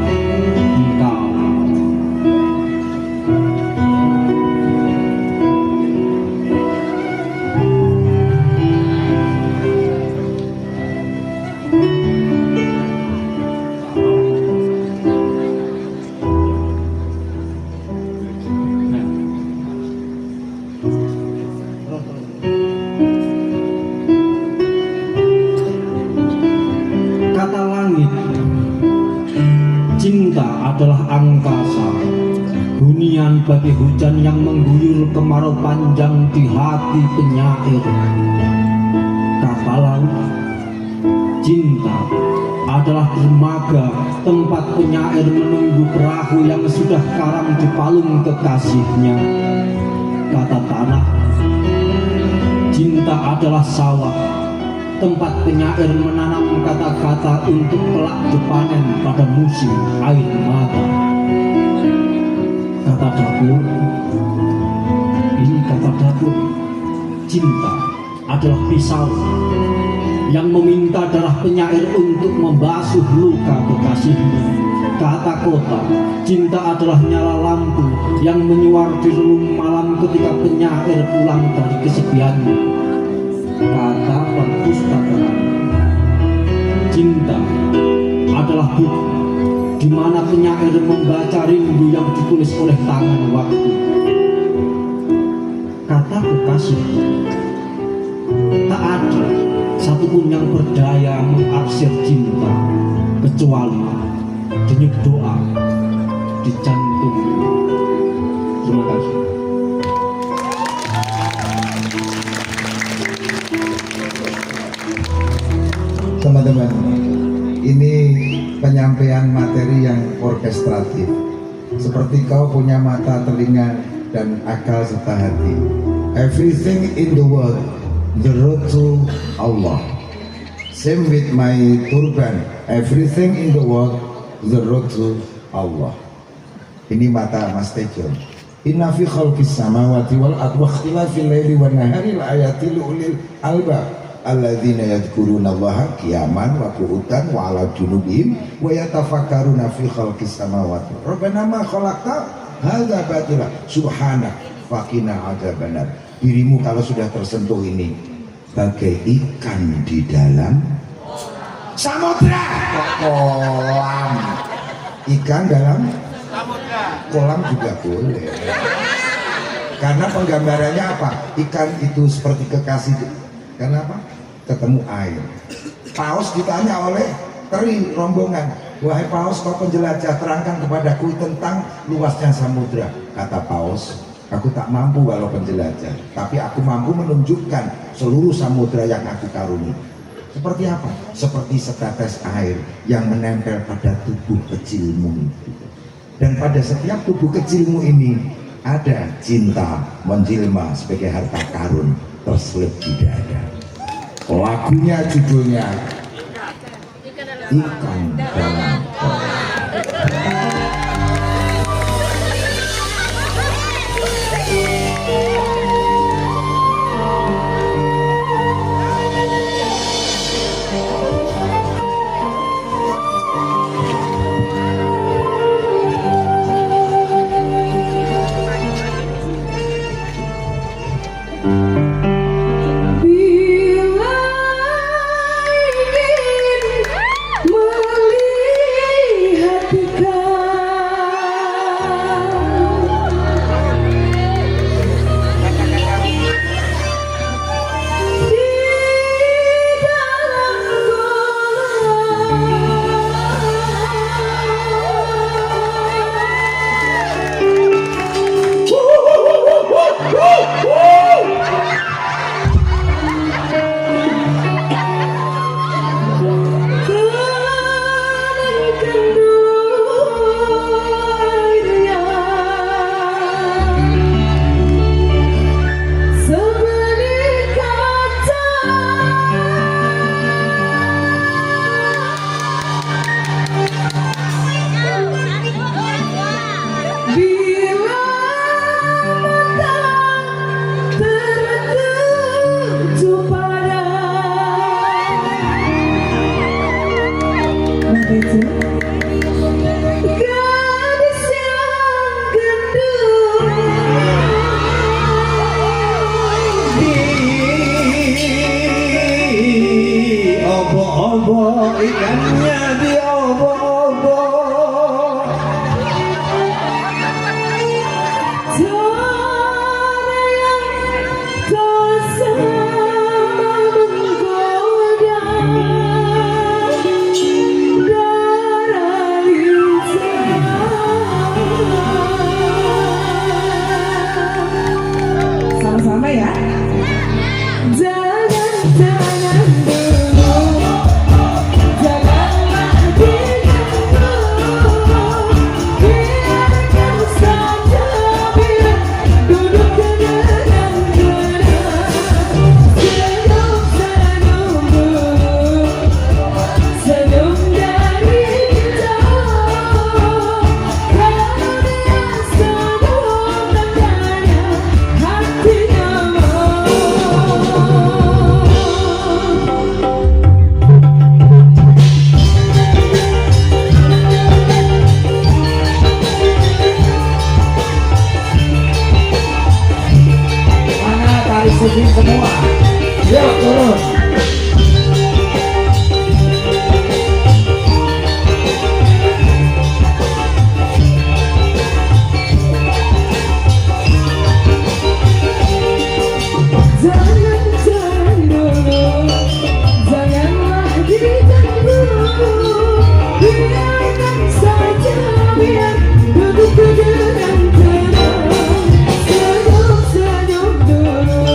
[SPEAKER 6] engkau. Kata langit, cinta adalah angkasa, hunian bagi hujan yang mengguyur kemarau panjang di hati penyair. Kata laut, cinta adalah dermaga tempat penyair menunggu perahu yang sudah karam di palung kekasihnya. Kata tanah, cinta adalah sawah, tempat penyair menanam kata-kata untuk kelak dipanen pada musim air mata. Kata dapur, ini kata dapur, cinta adalah pisau yang meminta darah penyair untuk membasuh luka kekasihnya. Kata kota, cinta adalah nyala lampu yang menyuar di relung malam ketika penyair pulang dari kesepiannya. Kata perpustakaan, cinta adalah buku di mana penyair membaca rindu yang ditulis oleh tangan waktu. Kata kekasih, tak ada satupun yang berdaya mengarsir cinta kecuali denyut doa di jantung. Terima kasih.
[SPEAKER 1] Teman-teman, ini penyampaian materi yang orkestratif. Seperti kau punya mata, telinga, dan akal serta hati. Everything in the world, the road to Allah. Same with my turban. Everything in the world, the road to Allah. Ini mata Mas Tejo. Inna fi khalqis samawati wal ardi wa ikhtilafil laili wan nahari laayatil ulil albab alladzina yadhkuruna Allaha qiyaman wa qu'udan wa 'ala junubihim wa yatafakkaruna fi khalqis samawati. Rabbana ma khalaqta hadza batila subhanak faqina adzabannar. Dirimu kalau sudah tersentuh ini bagai ikan di dalam samudra. Kolam. Ikan dalam kolam juga boleh. Karena penggambarannya apa? Ikan itu seperti kekasih. Karena apa? Ketemu air. Paus ditanya oleh teri rombongan, wahai Paus, kau penjelajah, terangkan kepadaku tentang luasnya samudra. Kata Paus, aku tak mampu walau penjelajah, tapi aku mampu menunjukkan seluruh samudra yang aku karuni. Seperti apa? Seperti setetes air yang menempel pada tubuh kecilmu itu. Dan pada setiap tubuh kecilmu ini ada cinta menjelma sebagai harta karun terselip di dada. Lagunya judulnya Ikan Dalam Kolam.
[SPEAKER 7] Tejo. Gadis yang gendut
[SPEAKER 4] Di obo-obo ikannya di obo-obo.
[SPEAKER 7] cara yang dosa menggoda darah lisan. Sama-sama ya. Jangan dulu, janganlah diganggu, biarkan saja biar duduk tenang-tenang. Senyum-senyum dulu, senyum dari kita, karena senyum tandanya hatinya mau.
[SPEAKER 4] Mana tari sedih semua? Yuk turun.
[SPEAKER 7] Jangan dulu, janganlah diganggu, biarkan saja biar duduk dengan tenang. Senyum-senyum dulu,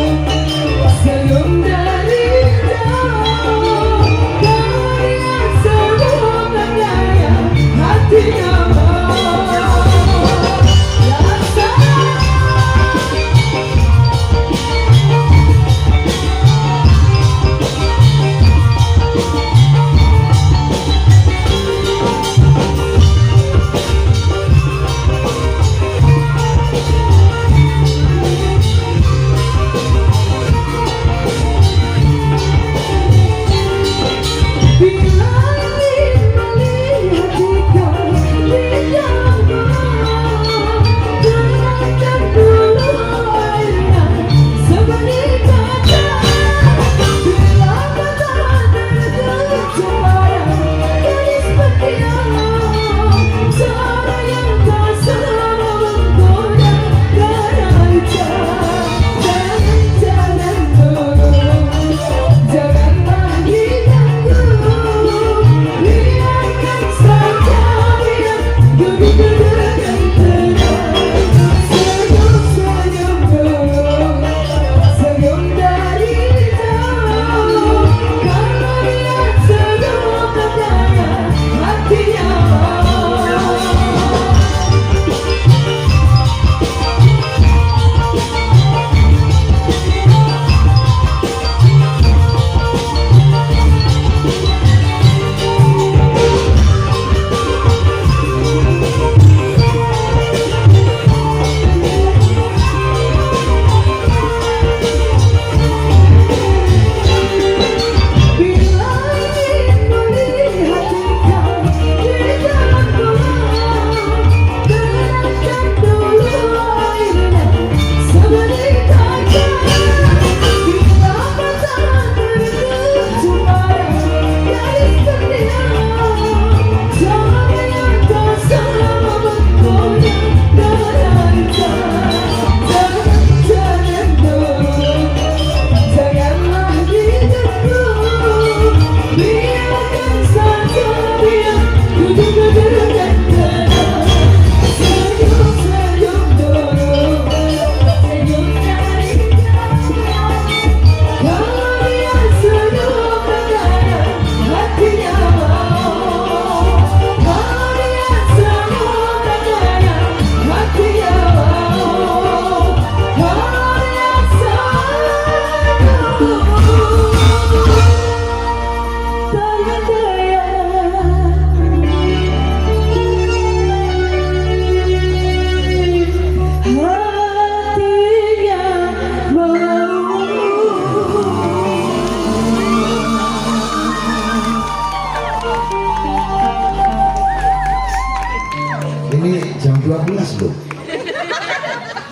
[SPEAKER 1] 12 loh.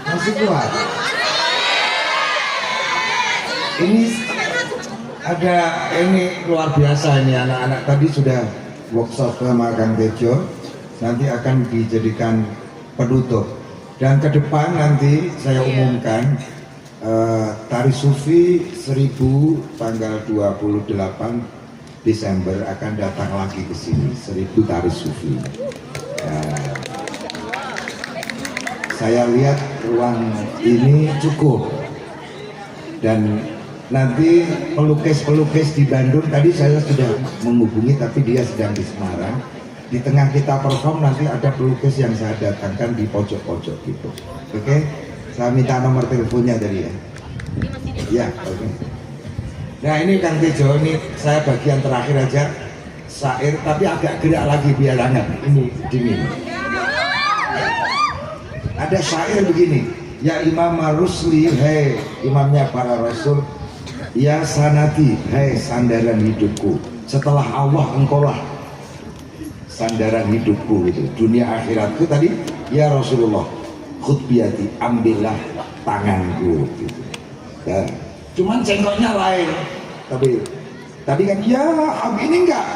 [SPEAKER 1] Masih kuat. Ini ini luar biasa ini anak-anak tadi sudah workshop sama Kang Tejo, nanti akan dijadikan penutup. Dan ke depan nanti saya umumkan tari sufi 1000 tanggal 28 Desember akan datang lagi ke sini, 1000 tari sufi. Saya lihat ruang ini cukup, dan nanti pelukis-pelukis di Bandung tadi saya sudah menghubungi, tapi dia sedang di Semarang. Di tengah kita perform nanti ada pelukis yang saya datangkan di pojok-pojok gitu. Oke? Saya minta nomor teleponnya dari ya. Ya, oke. Nah ini Kang Tejo, ini saya bagian terakhir aja syair, tapi agak gerak lagi biar hangat. Ini dingin. Ada syair begini, ya Imam Rusli, hei imamnya para rasul, ya sanati, hei sandaran hidupku, setelah Allah engkaulah sandaran hidupku gitu, dunia akhiratku tadi, ya Rasulullah, khutbiyati, ambillah tanganku gitu. Ya, cuman cengkoknya lain, tapi kan ya ini enggak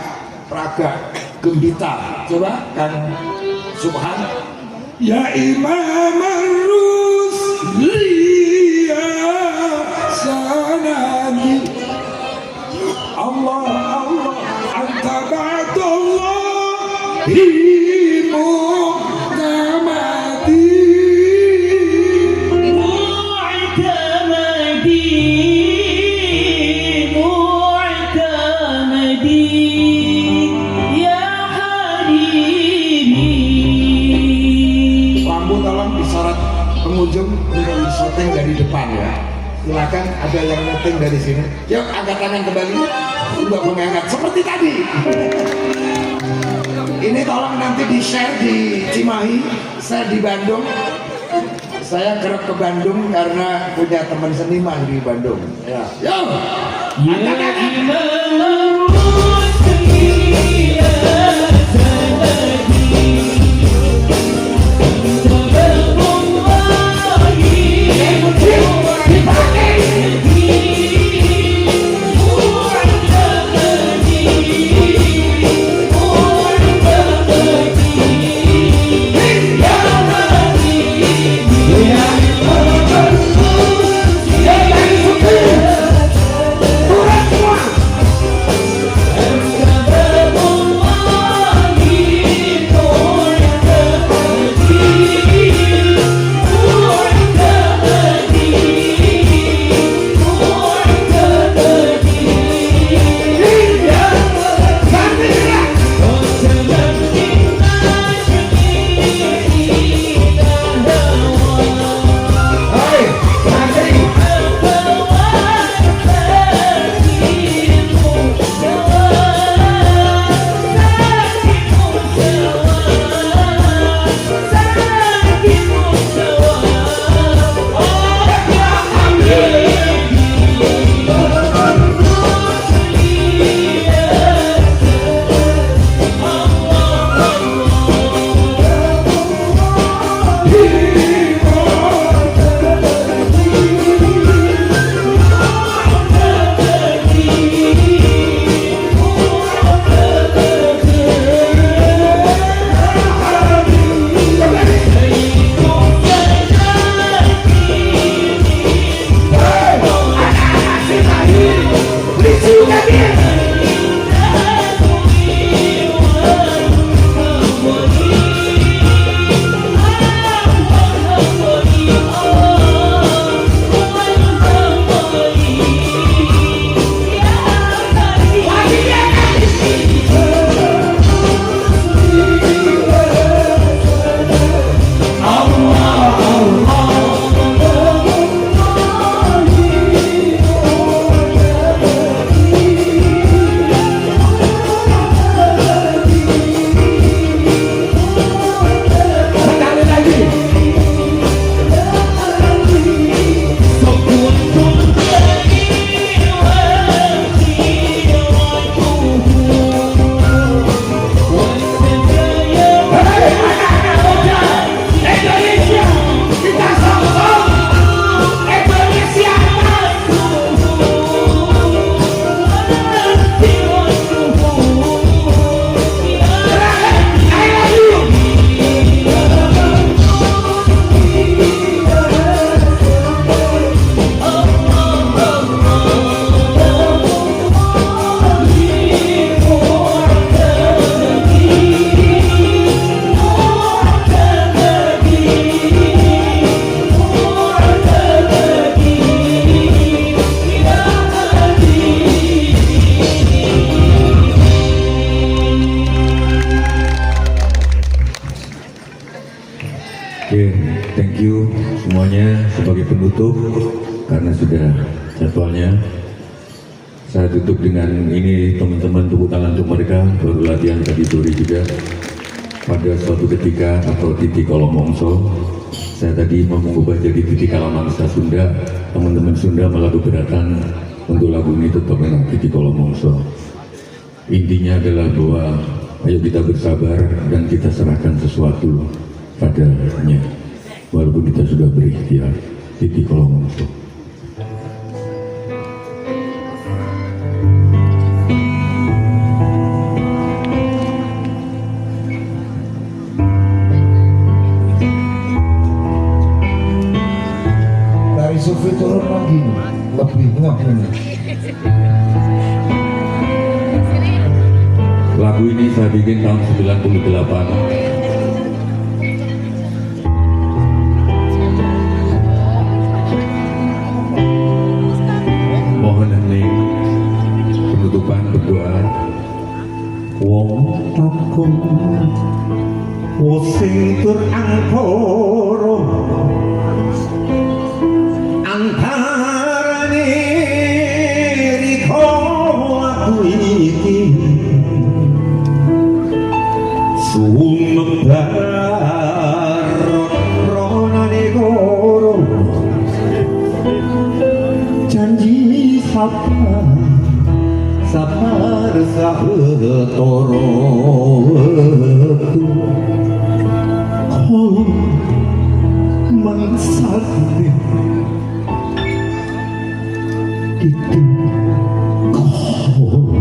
[SPEAKER 1] Praga Gembita, coba kan Subhan, ya Imam Rusli, ya sanati, Allah Allah anta ba'dallah himu tamati
[SPEAKER 7] ya habibi.
[SPEAKER 1] lampu tolong disorot pengunjung untuk disyuting dari depan ya. Silakan ada yang syuting dari sini. Yuk angkat tangan kembali untuk mengangkat seperti tadi. Ini tolong nanti di share di Cimahi, share di Bandung. Saya kerap ke Bandung karena punya teman seniman di Bandung. Ya, yo, angkat tangan.
[SPEAKER 3] you semuanya. Sebagai penutup, karena sudah jadwalnya, saya tutup dengan ini, teman-teman, tepuk tangan untuk mereka. Baru latihan tadi sore juga. Pada suatu ketika atau titik kolomongso, saya tadi mau mengubah jadi titik kalamangsa Sunda. Teman-teman Sunda malah keberatan untuk lagu ini tetap memang titik kolomongso. Intinya adalah bahwa ayo kita bersabar dan kita serahkan sesuatu padanya, walaupun kita sudah berikhtiar. Titik kolomongso.
[SPEAKER 1] Dari Sufi turun lagi, lebih ngomong.
[SPEAKER 3] Lagu ini saya bikin tahun 98. Mohon hening, penutupan berdoa.
[SPEAKER 4] Wong takon sing tur angkara antarane riko aku iki sumebar ronane goro janji sabar sabar sahetoro kau mangsane itu kau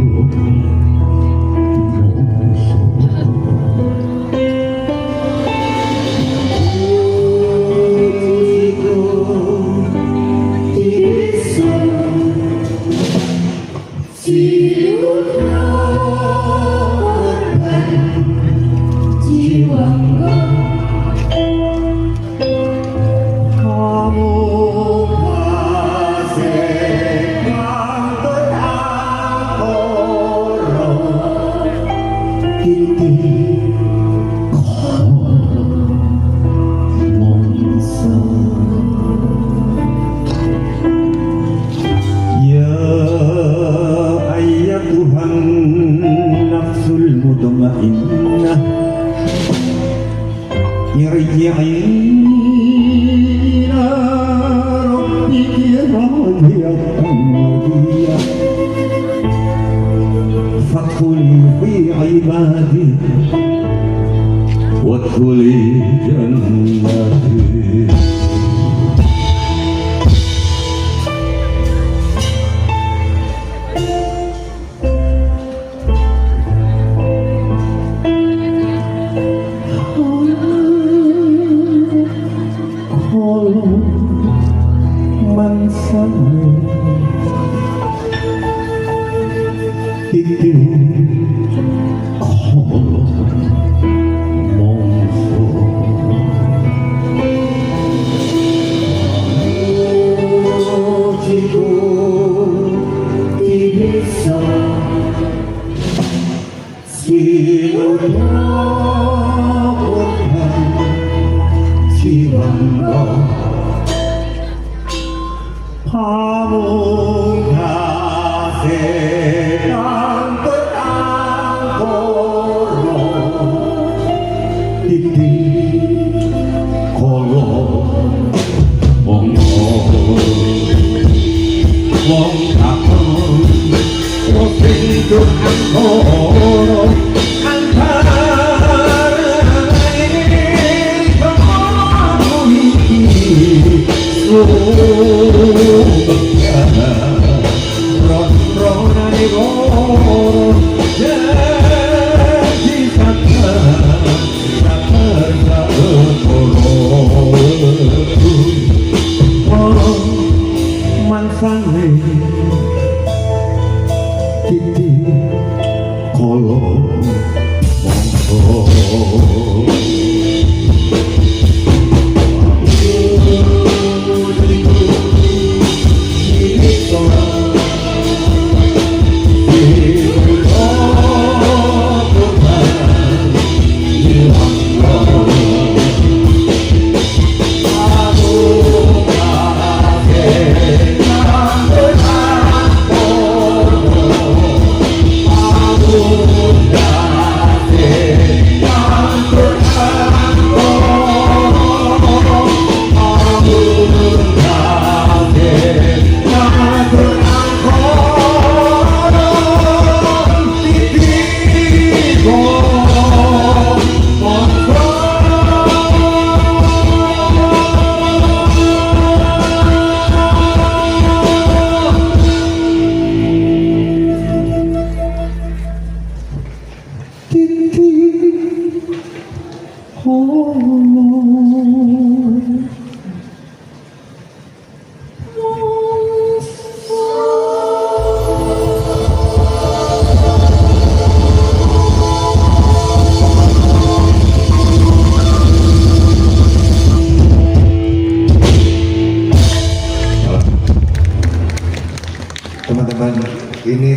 [SPEAKER 4] وادخلي جنتي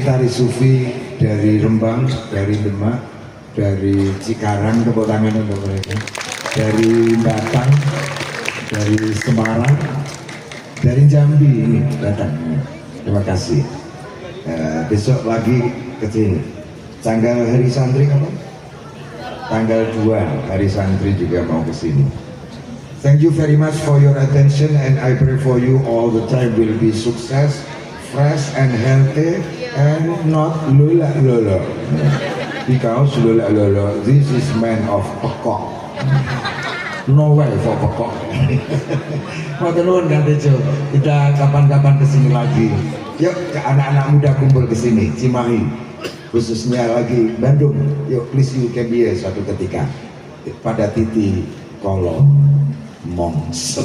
[SPEAKER 1] gitaris Sufi dari Rembang, dari Demak, dari Cikarang, tepuk tangan untuk mereka, dari Batang, dari Semarang, dari Jambi ini datang. Terima kasih. Besok lagi ke sini. Tanggal hari santri kapan? Tanggal 2 hari santri juga mau ke sini. Thank you very much for your attention, and I pray for you all the time will be success, fresh and healthy, and not lula lolo. Because lula lolo, this is man of pekok. No way for pekok. Mau teluan kan Tejo? Kita kapan-kapan kesini lagi. Yuk, ke anak-anak muda kumpul kesini, Cimahi, khususnya lagi Bandung. Yuk, please you can be here suatu ketika pada titik kolom mongso.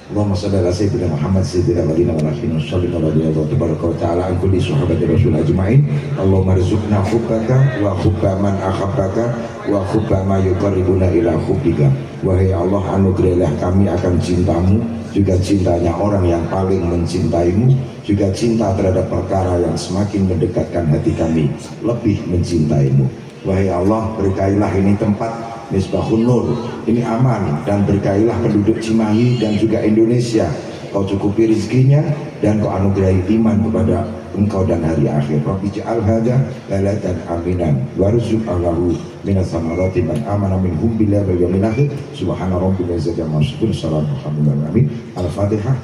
[SPEAKER 1] Allahumma shalli ala sayyidina Muhammad sayyidina walina wa rasulina sallallahu alaihi wa ta'ala an kulli sahabati rasul ajma'in. Allahumma rizukna hubbaka wa hubba man ahabbaka wa hubba ma yuqarribuna ila hubbika. Wahai Allah, anugerahilah kami akan cintamu, juga cintanya orang yang paling mencintaimu, juga cinta terhadap perkara yang semakin mendekatkan hati kami lebih mencintaimu. Wahai Allah, berkailah ini tempat Misbahun Nur ini aman, dan berkailah penduduk Cimahi dan juga Indonesia. Kau cukupi rizkinya dan kau anugerahi iman kepada engkau dan hari akhir. Rabbi ja'al hadha lalatan aminan warzuq Allahu minas samarati man amana minhum billahi wal yawmil akhir. Subhana rabbil izzati amma yasifun, salamun alal mursalin. Al-Fatihah.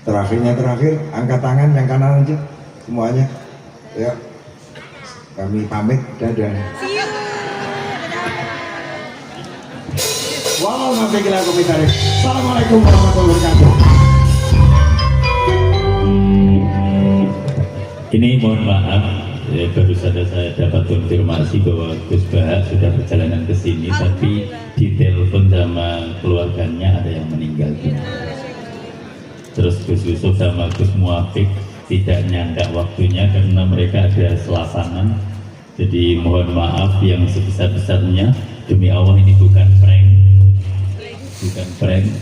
[SPEAKER 1] Terakhir, angkat tangan yang kanan aja semuanya. Ya. Kami pamit, dadah. Wow, sampai gila komentar. Assalamualaikum warahmatullahi wabarakatuh.
[SPEAKER 9] Ini mohon maaf, baru saja saya dapat konfirmasi bahwa Gus Bahak sudah perjalanan ke sini, tapi di telepon sama keluarganya ada yang meninggal dunia. Terus Gus Yusuf sama Gus Muafik tidak nyangka waktunya karena mereka ada selapangan. Jadi mohon maaf yang sebesar-besarnya. Demi Allah ini bukan prank.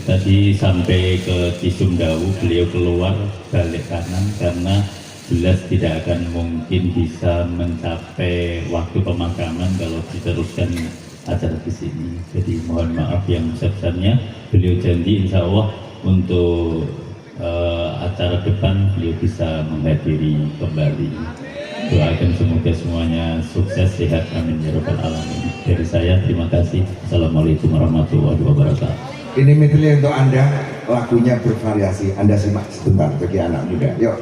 [SPEAKER 9] Tadi sampai ke Cisumdawu beliau keluar balik kanan karena jelas tidak akan mungkin bisa mencapai waktu pemakaman kalau diteruskan acara di sini. Jadi mohon maaf yang besar-besarnya. Beliau janji insya Allah untuk acara depan beliau bisa menghadiri kembali. Doakan semoga semuanya sukses, sehat, amin ya rabbal alamin. Dari saya terima kasih. Assalamualaikum warahmatullahi wabarakatuh.
[SPEAKER 1] Ini medley untuk Anda, lagunya bervariasi. Anda simak sebentar bagi anak muda. Yuk.